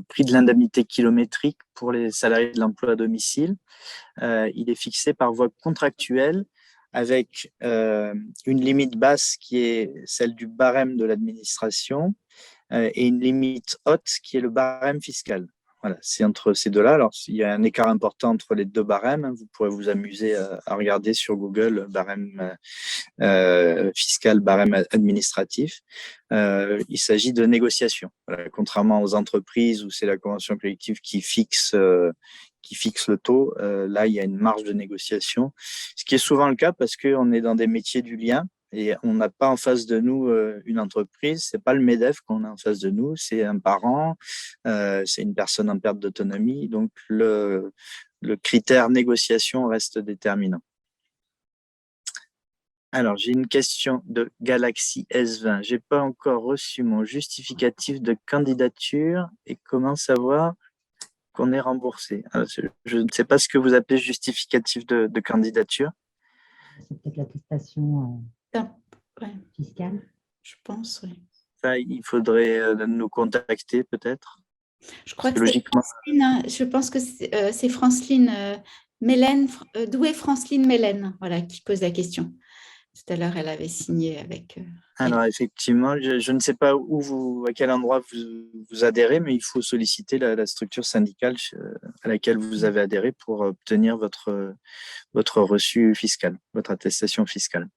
[SPEAKER 1] prix de l'indemnité kilométrique pour les salariés de l'emploi à domicile, il est fixé par voie contractuelle avec une limite basse qui est celle du barème de l'administration et une limite haute qui est le barème fiscal. Voilà, c'est entre ces deux-là. Alors, il y a un écart important entre les 2 barèmes. Vous pourrez vous amuser à regarder sur Google barème fiscal, barème administratif. Il s'agit de négociations. Voilà, contrairement aux entreprises où c'est la convention collective qui fixe le taux, là, il y a une marge de négociation, ce qui est souvent le cas parce qu'on est dans des métiers du lien et on n'a pas en face de nous une entreprise, c'est pas le MEDEF qu'on a en face de nous, c'est un parent, c'est une personne en perte d'autonomie, donc le critère négociation reste déterminant. Alors, j'ai une question de Galaxy S20. Je n'ai pas encore reçu mon justificatif de candidature et comment savoir qu'on est remboursé. Alors, je ne sais pas ce que vous appelez justificatif de candidature.
[SPEAKER 3] C'est peut-être l'attestation
[SPEAKER 2] Ouais,
[SPEAKER 3] fiscale.
[SPEAKER 2] je pense, oui.
[SPEAKER 1] Ça, il faudrait nous contacter peut-être.
[SPEAKER 2] Je
[SPEAKER 1] Parce
[SPEAKER 2] crois
[SPEAKER 1] que
[SPEAKER 2] que c'est
[SPEAKER 1] logiquement,
[SPEAKER 2] Franceline, hein, je pense que c'est Franceline Mélène, d'où est Franceline Mélène, voilà, qui pose la question. Tout à l'heure, elle avait signé avec.
[SPEAKER 1] alors effectivement, je ne sais pas à quel endroit vous adhérez, mais il faut solliciter la structure syndicale à laquelle vous avez adhéré pour obtenir votre reçu fiscal, votre attestation fiscale.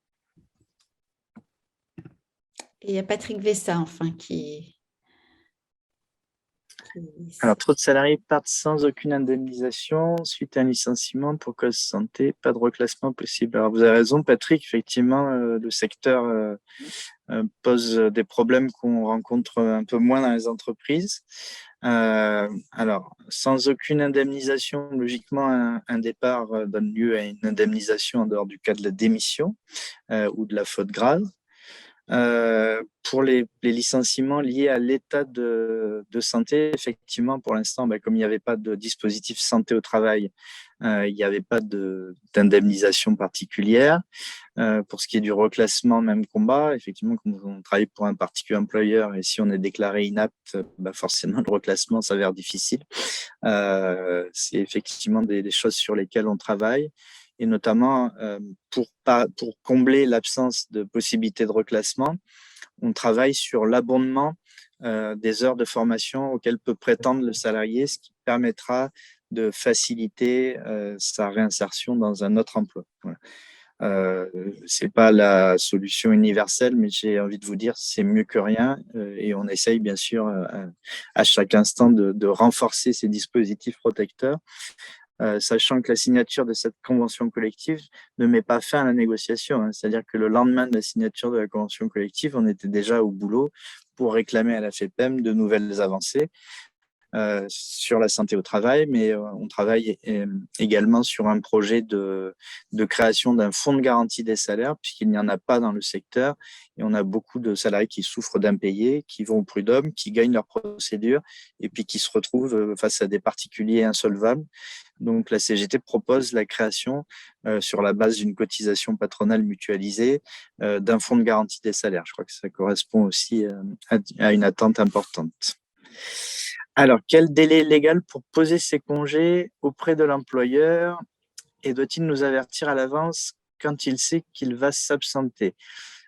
[SPEAKER 2] Et il y a Patrick Vessa, enfin,
[SPEAKER 1] Alors, trop de salariés partent sans aucune indemnisation suite à un licenciement pour cause de santé, pas de reclassement possible. Alors, vous avez raison, Patrick, effectivement, le secteur pose des problèmes qu'on rencontre un peu moins dans les entreprises. Alors, sans aucune indemnisation, logiquement, un départ donne lieu à une indemnisation en dehors du cas de la démission ou de la faute grave. Pour les licenciements liés à l'état de santé, effectivement, pour l'instant, comme il n'y avait pas de dispositif santé au travail, il n'y avait pas d'indemnisation particulière. Pour ce qui est du reclassement, même combat. Effectivement, quand on travaille pour un particulier employeur et si on est déclaré inapte, forcément, le reclassement s'avère difficile. C'est effectivement des choses sur lesquelles on travaille. Et notamment, pour combler l'absence de possibilité de reclassement, on travaille sur l'abondement des heures de formation auxquelles peut prétendre le salarié, ce qui permettra de faciliter sa réinsertion dans un autre emploi. Voilà. C'est pas la solution universelle, mais j'ai envie de vous dire c'est mieux que rien et on essaye bien sûr à chaque instant de renforcer ces dispositifs protecteurs, sachant que la signature de cette convention collective ne met pas fin à la négociation, hein. C'est-à-dire que le lendemain de la signature de la convention collective, on était déjà au boulot pour réclamer à la FEPEM de nouvelles avancées. Sur la santé au travail, mais on travaille également sur un projet de création d'un fonds de garantie des salaires, puisqu'il n'y en a pas dans le secteur. Et on a beaucoup de salariés qui souffrent d'impayés, qui vont au prud'homme, qui gagnent leur procédure, et puis qui se retrouvent face à des particuliers insolvables. Donc la CGT propose la création, sur la base d'une cotisation patronale mutualisée, d'un fonds de garantie des salaires. Je crois que ça correspond aussi à une attente importante. Alors, quel délai légal pour poser ses congés auprès de l'employeur et doit-il nous avertir à l'avance quand il sait qu'il va s'absenter?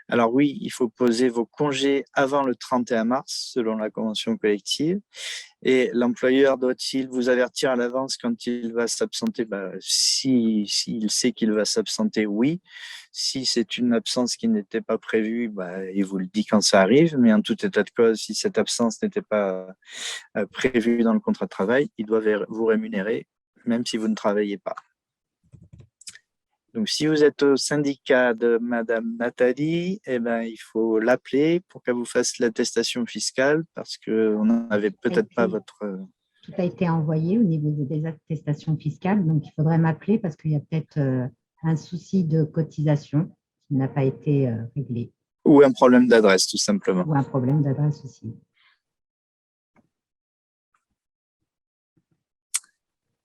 [SPEAKER 1] Alors oui, il faut poser vos congés avant le 31 mars selon la convention collective. Et l'employeur doit-il vous avertir à l'avance quand il va s'absenter? S'il sait qu'il va s'absenter, oui. Si c'est une absence qui n'était pas prévue, il vous le dit quand ça arrive. Mais en tout état de cause, si cette absence n'était pas prévue dans le contrat de travail, il doit vous rémunérer, même si vous ne travaillez pas. Donc, si vous êtes au syndicat de Madame Nathalie, il faut l'appeler pour qu'elle vous fasse l'attestation fiscale parce qu'on n'avait peut-être pas votre...
[SPEAKER 3] Tout a été envoyé au niveau des attestations fiscales, donc il faudrait m'appeler parce qu'il y a peut-être un souci de cotisation qui n'a pas été réglé.
[SPEAKER 1] Ou un problème d'adresse, tout simplement.
[SPEAKER 3] Ou un problème d'adresse aussi.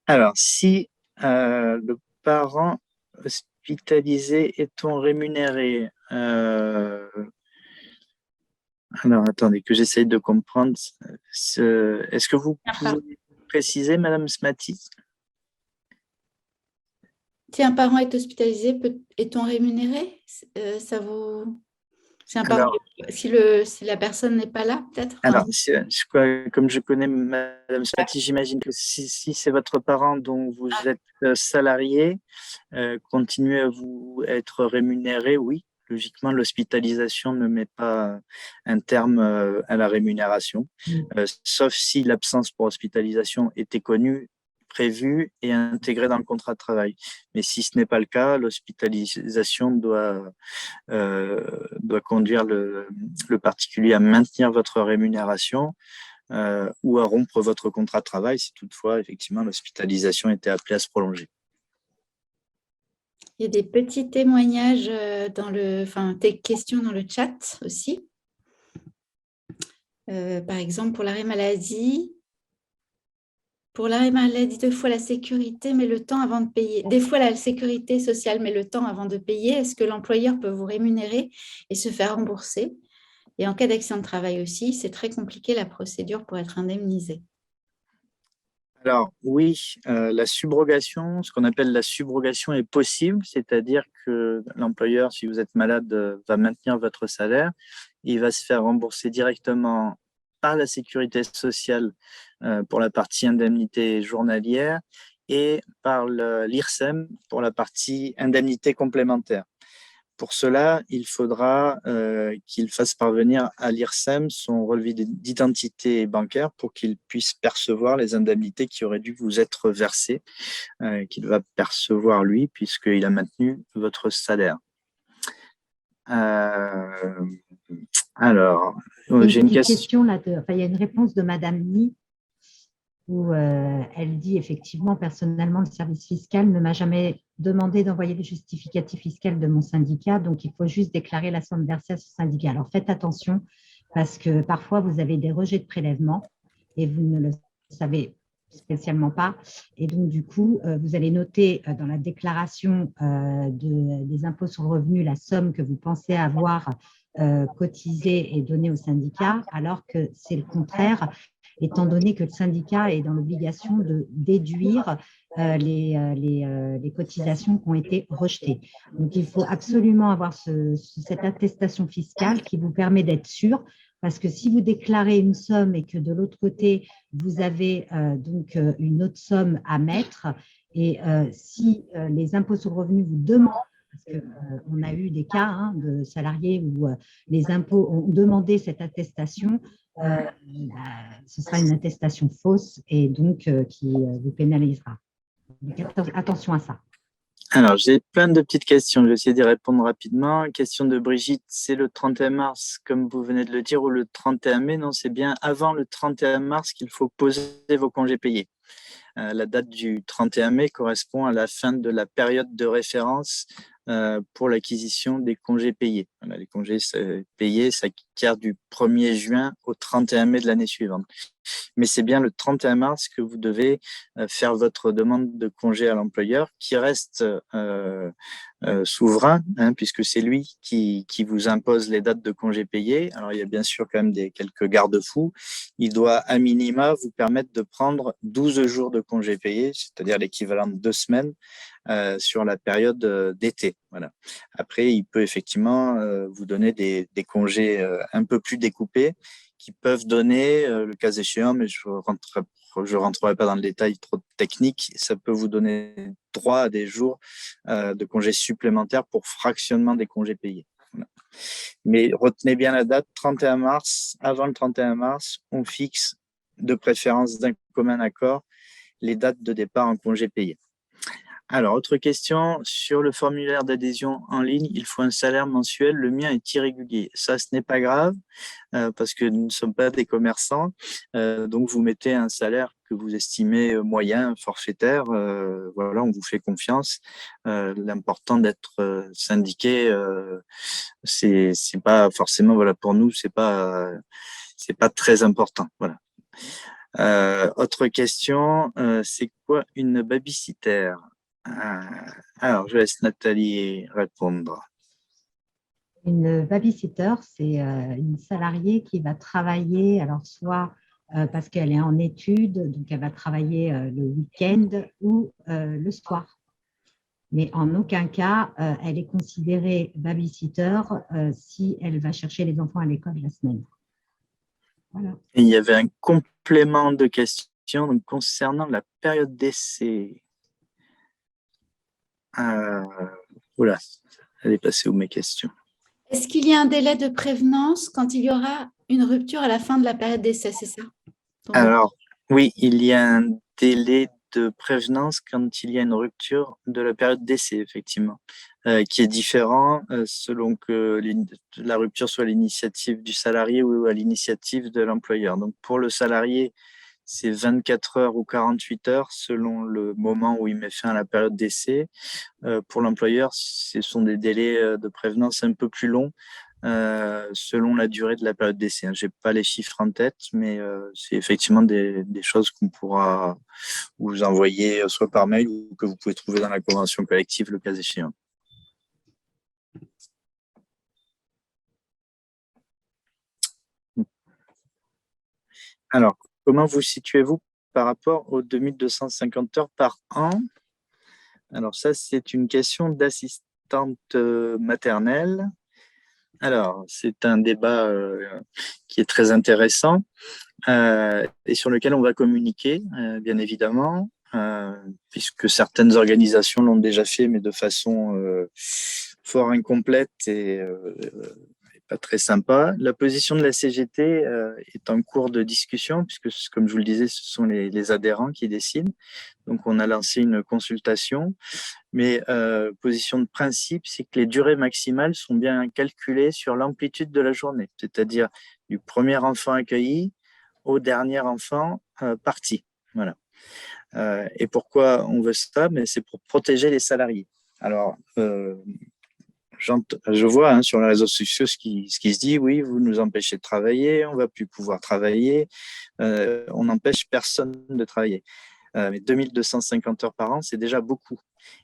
[SPEAKER 1] Alors, si le parent hospitalisé est-on rémunéré? Alors, attendez, que j'essaye de comprendre. Est-ce que vous pouvez préciser, Madame Smati?
[SPEAKER 2] Si un parent est hospitalisé, est-on rémunéré? Ça vous... C'est un parent.
[SPEAKER 1] Alors,
[SPEAKER 2] si la personne n'est pas là, peut-être?
[SPEAKER 1] alors comme je connais Madame Smati, j'imagine que si c'est votre parent dont vous êtes salarié, continuez à vous être rémunéré, oui. Logiquement, l'hospitalisation ne met pas un terme à la rémunération, sauf si l'absence pour hospitalisation était connue, prévue et intégrée dans le contrat de travail. Mais si ce n'est pas le cas, l'hospitalisation doit conduire le particulier à maintenir votre rémunération ou à rompre votre contrat de travail si toutefois, effectivement, l'hospitalisation était appelée à se prolonger.
[SPEAKER 2] Il y a des petits témoignages des questions dans le chat aussi. Par exemple, pour l'arrêt maladie. Pour l'arrêt maladie, 2 fois la sécurité, mais le temps avant de payer. Des fois, la sécurité sociale, mais le temps avant de payer. Est-ce que l'employeur peut vous rémunérer et se faire rembourser? Et en cas d'accident de travail aussi, c'est très compliqué la procédure pour être indemnisé.
[SPEAKER 1] Alors oui, la subrogation, ce qu'on appelle la subrogation est possible, c'est-à-dire que l'employeur, si vous êtes malade, va maintenir votre salaire. Il va se faire rembourser directement par la sécurité sociale pour la partie indemnité journalière et par l'IRSEM pour la partie indemnité complémentaire. Pour cela, il faudra qu'il fasse parvenir à l'IRSEM son relevé d'identité bancaire pour qu'il puisse percevoir les indemnités qui auraient dû vous être versées, qu'il va percevoir lui, puisqu'il a maintenu votre salaire. Alors, j'ai une
[SPEAKER 3] question là. Il y a une réponse de Madame Ni où elle dit effectivement, personnellement, le service fiscal ne m'a jamais demandé d'envoyer le justificatif fiscal de mon syndicat, donc il faut juste déclarer la somme versée à ce syndicat. Alors faites attention parce que parfois vous avez des rejets de prélèvement et vous ne le savez spécialement pas. Et donc du coup, vous allez noter dans la déclaration des impôts sur le revenu la somme que vous pensez avoir cotisée et donnée au syndicat, alors que c'est le contraire, étant donné que le syndicat est dans l'obligation de déduire les cotisations qui ont été rejetées. Donc, il faut absolument avoir cette attestation fiscale qui vous permet d'être sûr, parce que si vous déclarez une somme et que de l'autre côté, vous avez donc une autre somme à mettre, et si les impôts sur le revenu vous demandent, parce qu'on a eu des cas de salariés où les impôts ont demandé cette attestation, ce sera une attestation fausse et donc qui vous pénalisera. Donc, attention à ça.
[SPEAKER 1] Alors, j'ai plein de petites questions. Je vais essayer d'y répondre rapidement. Question de Brigitte, c'est le 31 mars, comme vous venez de le dire, ou le 31 mai? Non, c'est bien avant le 31 mars qu'il faut poser vos congés payés. La date du 31 mai correspond à la fin de la période de référence pour l'acquisition des congés payés. Voilà, les congés payés s'acquièrent du 1er juin au 31 mai de l'année suivante. Mais c'est bien le 31 mars que vous devez faire votre demande de congé à l'employeur, qui reste souverain, puisque c'est lui qui vous impose les dates de congés payés. Alors, il y a bien sûr quand même quelques garde-fous. Il doit, à minima, vous permettre de prendre 12 jours de congés payés, c'est-à-dire l'équivalent de 2 semaines, sur la période d'été. Voilà. Après, il peut effectivement vous donner des congés un peu plus découpés qui peuvent donner, le cas échéant, mais je rentrerai pas dans le détail trop technique, ça peut vous donner droit à des jours de congés supplémentaires pour fractionnement des congés payés. Voilà. Mais retenez bien la date, 31 mars. Avant le 31 mars, on fixe de préférence d'un commun accord les dates de départ en congés payés. Alors, autre question, sur le formulaire d'adhésion en ligne, il faut un salaire mensuel, le mien est irrégulier. Ça, ce n'est pas grave, parce que nous ne sommes pas des commerçants, donc vous mettez un salaire que vous estimez moyen, forfaitaire, voilà, on vous fait confiance. L'important d'être syndiqué, c'est pas forcément, voilà, pour nous, c'est pas très important, voilà. Autre question, c'est quoi une babysitter? Alors, je laisse Nathalie répondre.
[SPEAKER 3] Une babysitter, c'est une salariée qui va travailler, alors soit parce qu'elle est en études, donc elle va travailler le week-end ou le soir. Mais en aucun cas, elle est considérée babysitter si elle va chercher les enfants à l'école la semaine. Voilà.
[SPEAKER 1] Et il y avait un complément de question donc, concernant la période d'essai. Voilà, elle est passée où mes questions?
[SPEAKER 2] Est-ce qu'il y a un délai de prévenance quand il y aura une rupture à la fin de la période d'essai, c'est ça?
[SPEAKER 1] Alors, oui, il y a un délai de prévenance quand il y a une rupture de la période d'essai, effectivement, qui est différent selon que la rupture soit à l'initiative du salarié ou à l'initiative de l'employeur. Donc, pour le salarié, c'est 24 heures ou 48 heures selon le moment où il met fin à la période d'essai. Pour l'employeur, ce sont des délais de prévenance un peu plus longs selon la durée de la période d'essai. Je n'ai pas les chiffres en tête, mais c'est effectivement des choses qu'on pourra vous envoyer soit par mail ou que vous pouvez trouver dans la convention collective, le cas échéant. Alors, comment vous situez-vous par rapport aux 2250 heures par an? Alors ça, c'est une question d'assistante maternelle. Alors, c'est un débat qui est très intéressant et sur lequel on va communiquer, bien évidemment, puisque certaines organisations l'ont déjà fait, mais de façon fort incomplète et pas très sympa. La position de la CGT est en cours de discussion, puisque, comme je vous le disais, ce sont les adhérents qui décident. Donc, on a lancé une consultation. Mais position de principe, c'est que les durées maximales sont bien calculées sur l'amplitude de la journée, c'est-à-dire du premier enfant accueilli au dernier enfant parti. Voilà. Et pourquoi on veut ça? Mais c'est pour protéger les salariés. Alors, je vois sur les réseaux sociaux ce qui se dit, oui, vous nous empêchez de travailler, on ne va plus pouvoir travailler, on n'empêche personne de travailler. Mais 2250 heures par an, c'est déjà beaucoup.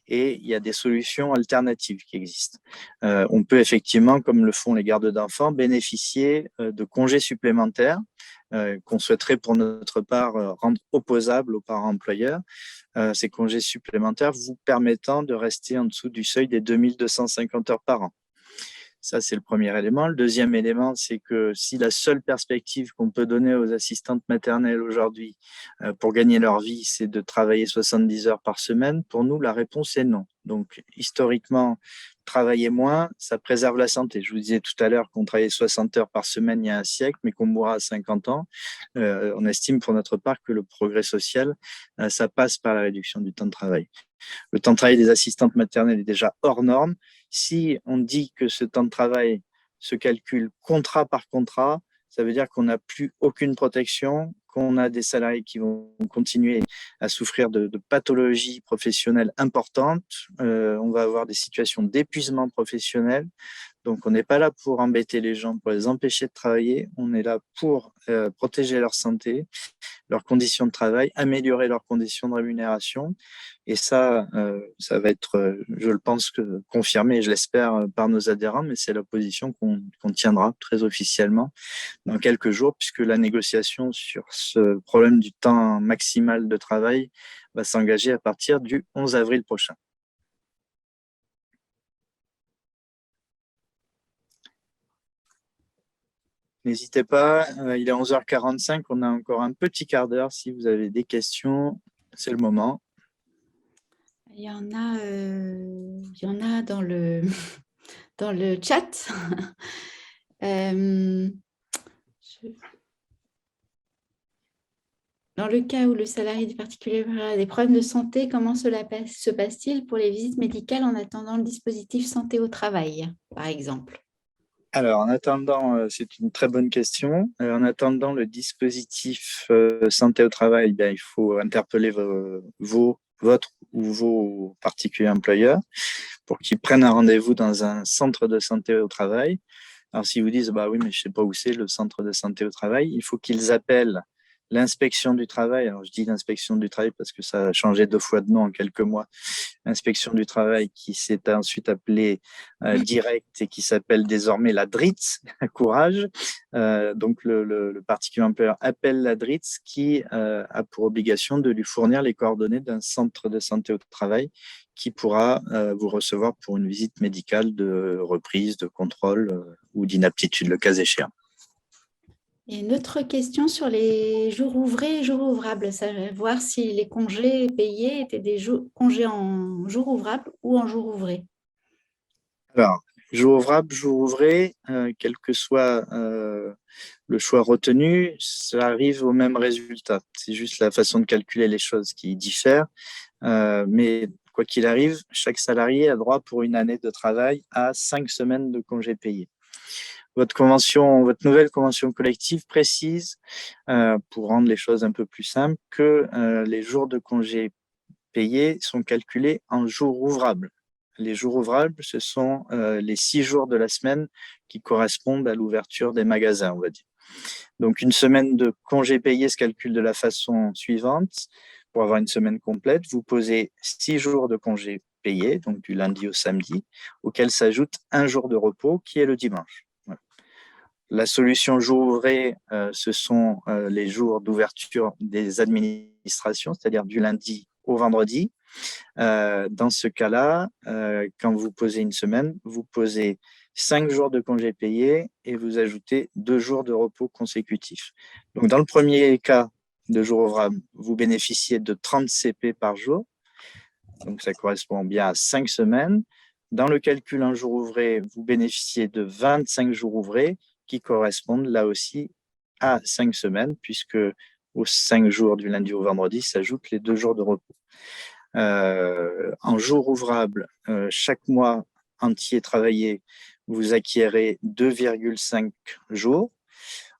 [SPEAKER 1] Et il y a des solutions alternatives qui existent. On peut effectivement, comme le font les gardes d'enfants, bénéficier de congés supplémentaires qu'on souhaiterait pour notre part rendre opposables aux parents employeurs. Ces congés supplémentaires vous permettant de rester en dessous du seuil des 2250 heures par an. Ça, c'est le premier élément. Le deuxième élément, c'est que si la seule perspective qu'on peut donner aux assistantes maternelles aujourd'hui pour gagner leur vie, c'est de travailler 70 heures par semaine, pour nous, la réponse est non. Donc, historiquement, travailler moins, ça préserve la santé. Je vous disais tout à l'heure qu'on travaillait 60 heures par semaine il y a un siècle, mais qu'on mourra à 50 ans. On estime pour notre part que le progrès social, ça passe par la réduction du temps de travail. Le temps de travail des assistantes maternelles est déjà hors norme. Si on dit que ce temps de travail se calcule contrat par contrat, ça veut dire qu'on n'a plus aucune protection, qu'on a des salariés qui vont continuer à souffrir de pathologies professionnelles importantes. On va avoir des situations d'épuisement professionnel. Donc, on n'est pas là pour embêter les gens, pour les empêcher de travailler. On est là pour protéger leur santé, leurs conditions de travail, améliorer leurs conditions de rémunération. Et ça, ça va être, je le pense, confirmé, je l'espère, par nos adhérents, mais c'est la position qu'on tiendra très officiellement dans quelques jours, puisque la négociation sur ce problème du temps maximal de travail va s'engager à partir du 11 avril prochain. N'hésitez pas, il est 11h45, on a encore un petit quart d'heure. Si vous avez des questions, c'est le moment.
[SPEAKER 2] Il y en a dans le, dans le chat. Dans le cas où le salarié du particulier a des problèmes de santé, comment cela se passe-t-il pour les visites médicales en attendant le dispositif santé au travail, par exemple?
[SPEAKER 1] Alors, en attendant, c'est une très bonne question. En attendant le dispositif santé au travail, bien, il faut interpeller votre ou vos particuliers employeurs pour qu'ils prennent un rendez-vous dans un centre de santé au travail. Alors, s'ils vous disent, bah oui, mais je ne sais pas où c'est le centre de santé au travail, il faut qu'ils appellent l'inspection du travail. Alors, je dis l'inspection du travail parce que ça a changé 2 fois de nom en quelques mois. Inspection du travail qui s'est ensuite appelée Direct et qui s'appelle désormais la DRITS, courage. Donc, le particulier employeur appelle la DRITS qui a pour obligation de lui fournir les coordonnées d'un centre de santé au travail qui pourra vous recevoir pour une visite médicale de reprise, de contrôle ou d'inaptitude, le cas échéant.
[SPEAKER 2] Et une autre question sur les jours ouvrés et jours ouvrables, savoir si les congés payés étaient des congés en jours ouvrables ou en jours ouvrés.
[SPEAKER 1] Alors, jour ouvrable, jour ouvré, quel que soit le choix retenu, ça arrive au même résultat. C'est juste la façon de calculer les choses qui diffère. Mais quoi qu'il arrive, chaque salarié a droit pour une année de travail à 5 semaines de congés payés. votre nouvelle convention collective précise, pour rendre les choses un peu plus simples, que les jours de congés payés sont calculés en jours ouvrables. Les jours ouvrables, ce sont les 6 jours de la semaine qui correspondent à l'ouverture des magasins, on va dire. Donc, une semaine de congés payés se calcule de la façon suivante. Pour avoir une semaine complète, vous posez 6 jours de congés payés, donc du lundi au samedi, auquel s'ajoute un jour de repos qui est le dimanche. Voilà. La solution jour ouvré, ce sont les jours d'ouverture des administrations, c'est-à-dire du lundi au vendredi. Dans ce cas-là, quand vous posez une semaine, vous posez 5 jours de congés payés et vous ajoutez 2 jours de repos consécutifs. Donc, dans le premier cas de jour ouvrable, vous bénéficiez de 30 CP par jour. Donc, ça correspond bien à 5 semaines. Dans le calcul un jour ouvré, vous bénéficiez de 25 jours ouvrés qui correspondent là aussi à 5 semaines, puisque aux 5 jours du lundi au vendredi s'ajoutent les 2 jours de repos. En jour ouvrable, chaque mois entier travaillé, vous acquérez 2,5 jours.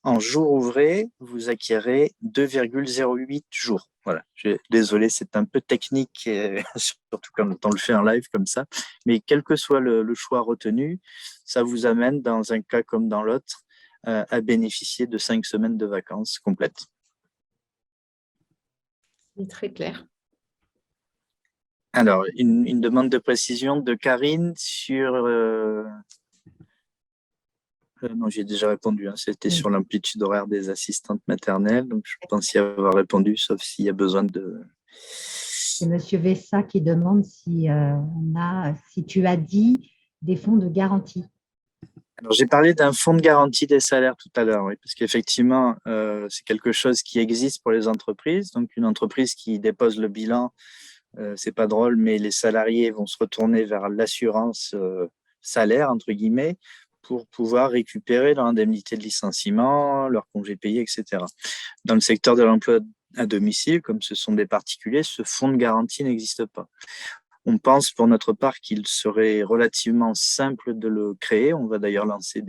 [SPEAKER 1] En jour ouvré, vous acquérez 2,08 jours. Voilà. Désolé, c'est un peu technique, surtout quand on le fait en live comme ça. Mais quel que soit le choix retenu, ça vous amène, dans un cas comme dans l'autre, à bénéficier de 5 semaines de vacances complètes.
[SPEAKER 2] C'est très clair.
[SPEAKER 1] Alors, une demande de précision de Karine sur… non, j'ai déjà répondu. C'était sur l'amplitude horaire des assistantes maternelles. Donc, je pense y avoir répondu, sauf s'il y a besoin de…
[SPEAKER 3] C'est M. Vessa qui demande si tu as dit des fonds de garantie.
[SPEAKER 1] Alors, j'ai parlé d'un fonds de garantie des salaires tout à l'heure, oui, parce qu'effectivement, c'est quelque chose qui existe pour les entreprises. Donc, une entreprise qui dépose le bilan, c'est pas drôle, mais les salariés vont se retourner vers l'assurance salaire, entre guillemets, pour pouvoir récupérer leur indemnité de licenciement, leur congé payé, etc. Dans le secteur de l'emploi à domicile, comme ce sont des particuliers, ce fonds de garantie n'existe pas. On pense pour notre part qu'il serait relativement simple de le créer. On va d'ailleurs lancer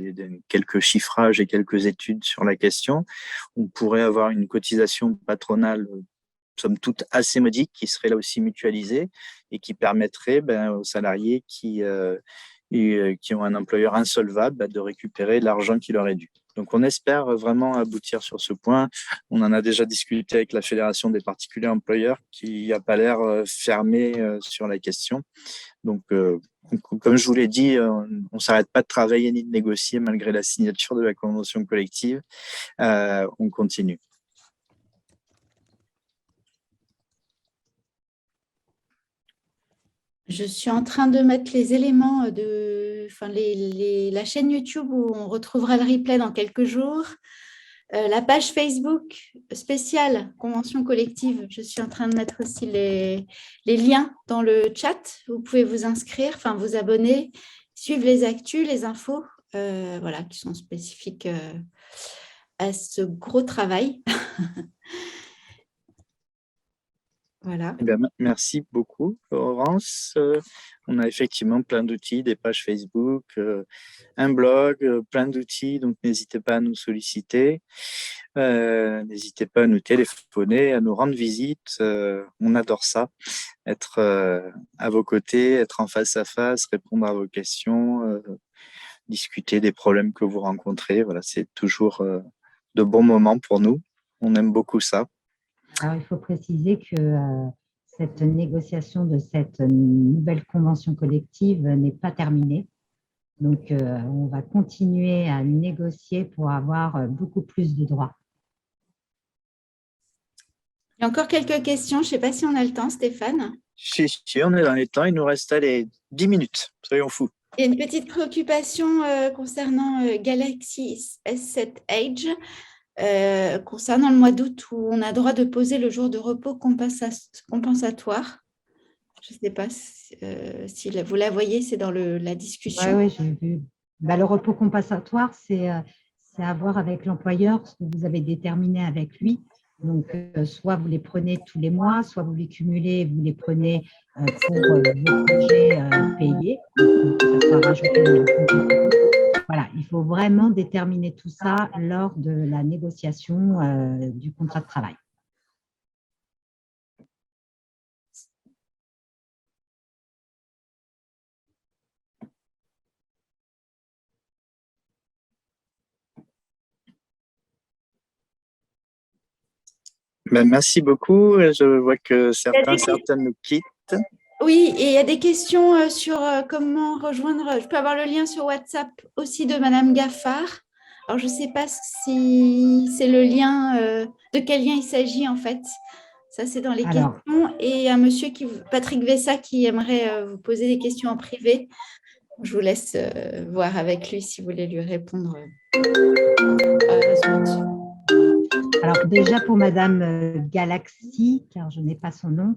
[SPEAKER 1] quelques chiffrages et quelques études sur la question. On pourrait avoir une cotisation patronale somme toute assez modique qui serait là aussi mutualisée et qui permettrait aux salariés qui ont un employeur insolvable de récupérer l'argent qui leur est dû. Donc, on espère vraiment aboutir sur ce point. On en a déjà discuté avec la Fédération des particuliers employeurs qui n'a pas l'air fermée sur la question. Donc, comme je vous l'ai dit, on ne s'arrête pas de travailler ni de négocier malgré la signature de la convention collective. On continue.
[SPEAKER 2] Je suis en train de mettre les éléments la chaîne YouTube où on retrouvera le replay dans quelques jours. La page Facebook spéciale convention collective, je suis en train de mettre aussi les liens dans le chat. Vous pouvez vous inscrire, vous abonner, suivre les actus, les infos qui sont spécifiques à ce gros travail. Voilà.
[SPEAKER 1] Eh bien, merci beaucoup, Laurence. On a effectivement plein d'outils, des pages Facebook, un blog, plein d'outils. Donc, n'hésitez pas à nous solliciter. N'hésitez pas à nous téléphoner, à nous rendre visite. On adore ça. Être à vos côtés, être en face à face, répondre à vos questions, discuter des problèmes que vous rencontrez. Voilà, c'est toujours de bons moments pour nous. On aime beaucoup ça.
[SPEAKER 3] Alors, il faut préciser que cette négociation de cette nouvelle convention collective n'est pas terminée. Donc, on va continuer à négocier pour avoir beaucoup plus de droits.
[SPEAKER 2] Il y a encore quelques questions. Je ne sais pas si on a le temps, Stéphane.
[SPEAKER 1] Si, on est dans les temps. Il nous reste 10 minutes. Soyons fous.
[SPEAKER 2] Il y a une petite préoccupation concernant Galaxy S7 Edge. Concernant le mois d'août où on a droit de poser le jour de repos compensatoire. Je ne sais pas si vous la voyez, c'est dans la discussion.
[SPEAKER 3] Oui, j'ai vu. Le repos compensatoire, c'est à voir avec l'employeur, ce que vous avez déterminé avec lui. Donc, soit vous les prenez tous les mois, soit vous les cumulez, vous les prenez pour vos congés payés. Donc, ça sera rajouté dans le congé. Voilà, il faut vraiment déterminer tout ça lors de la négociation du contrat de travail.
[SPEAKER 1] Ben, merci beaucoup. Je vois que certaines nous quittent.
[SPEAKER 2] Oui, et il y a des questions sur comment rejoindre. Je peux avoir le lien sur WhatsApp aussi de Madame Gaffard. Alors, je ne sais pas si c'est le lien, de quel lien il s'agit en fait. Ça, c'est dans les questions. Et il y a un monsieur, Patrick Vessa, qui aimerait vous poser des questions en privé. Je vous laisse voir avec lui si vous voulez lui répondre par la suite.
[SPEAKER 3] Alors déjà pour Madame Galaxy, car je n'ai pas son nom,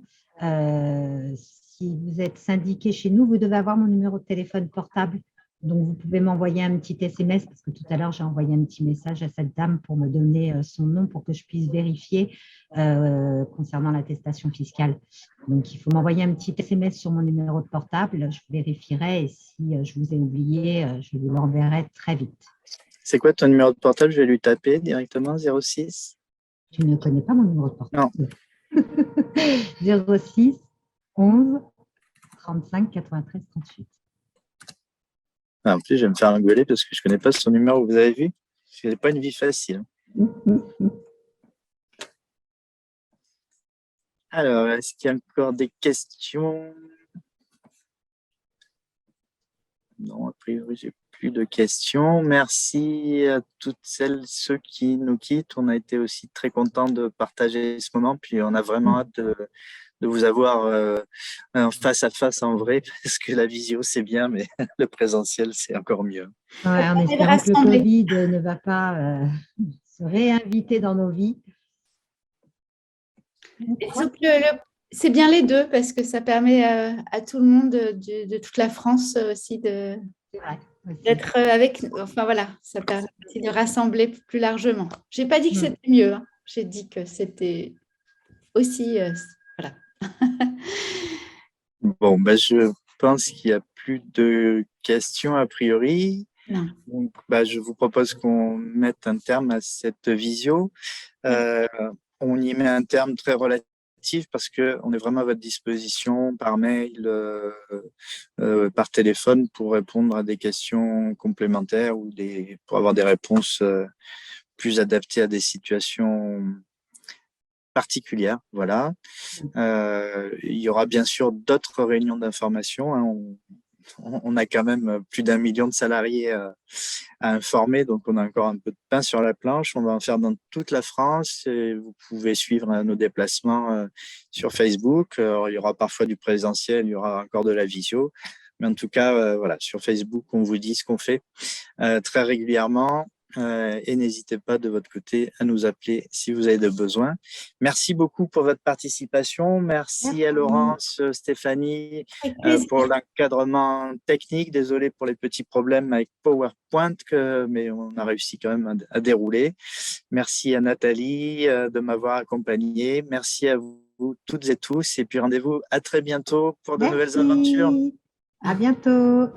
[SPEAKER 3] si vous êtes syndiqué chez nous, vous devez avoir mon numéro de téléphone portable. Donc, vous pouvez m'envoyer un petit SMS, parce que tout à l'heure, j'ai envoyé un petit message à cette dame pour me donner son nom pour que je puisse vérifier concernant l'attestation fiscale. Donc, il faut m'envoyer un petit SMS sur mon numéro de portable. Je vérifierai et si je vous ai oublié, je vous l'enverrai très vite.
[SPEAKER 1] C'est quoi ton numéro de portable? Je vais lui taper directement, 06.
[SPEAKER 3] Tu ne connais pas mon numéro de portable?
[SPEAKER 1] Non.
[SPEAKER 3] 06 11 35 93 38.
[SPEAKER 1] En plus, je vais me faire engueuler parce que je ne connais pas son numéro. Vous avez vu? Je n'ai pas une vie facile. Alors, est-ce qu'il y a encore des questions? Non, a priori, j'ai plus de questions. Merci à toutes celles, ceux qui nous quittent. On a été aussi très contents de partager ce moment. Puis on a vraiment hâte de vous avoir face à face en vrai, parce que la visio, c'est bien, mais le présentiel, c'est encore mieux.
[SPEAKER 3] Ouais, en espérant que le Covid ne va pas se réinviter dans nos vies.
[SPEAKER 2] C'est bien les deux, parce que ça permet à tout le monde de toute la France aussi d'être avec. Enfin voilà, ça permet aussi de rassembler plus largement. Je n'ai pas dit que c'était mieux, hein. J'ai dit que c'était aussi. Voilà.
[SPEAKER 1] Bon, ben, je pense qu'il n'y a plus de questions a priori.
[SPEAKER 2] Non.
[SPEAKER 1] Donc, ben, je vous propose qu'on mette un terme à cette visio. On y met un terme très relatif parce qu'on est vraiment à votre disposition par mail, par téléphone pour répondre à des questions complémentaires ou pour avoir des réponses plus adaptées à des situations particulière. Voilà. Il y aura bien sûr d'autres réunions d'information. Hein. On a quand même plus d'1 million de salariés à informer, donc on a encore un peu de pain sur la planche. On va en faire dans toute la France et vous pouvez suivre nos déplacements sur Facebook. Alors, il y aura parfois du présentiel, il y aura encore de la visio. Mais en tout cas, voilà, sur Facebook, on vous dit ce qu'on fait très régulièrement. Et n'hésitez pas de votre côté à nous appeler si vous avez de besoins. Merci beaucoup pour votre participation. Merci à Laurence, Stéphanie pour l'encadrement technique. Désolé pour les petits problèmes avec PowerPoint, mais on a réussi quand même à dérouler. Merci à Nathalie de m'avoir accompagné. Merci à vous toutes et tous. Et puis rendez-vous à très bientôt pour de nouvelles aventures.
[SPEAKER 3] À bientôt.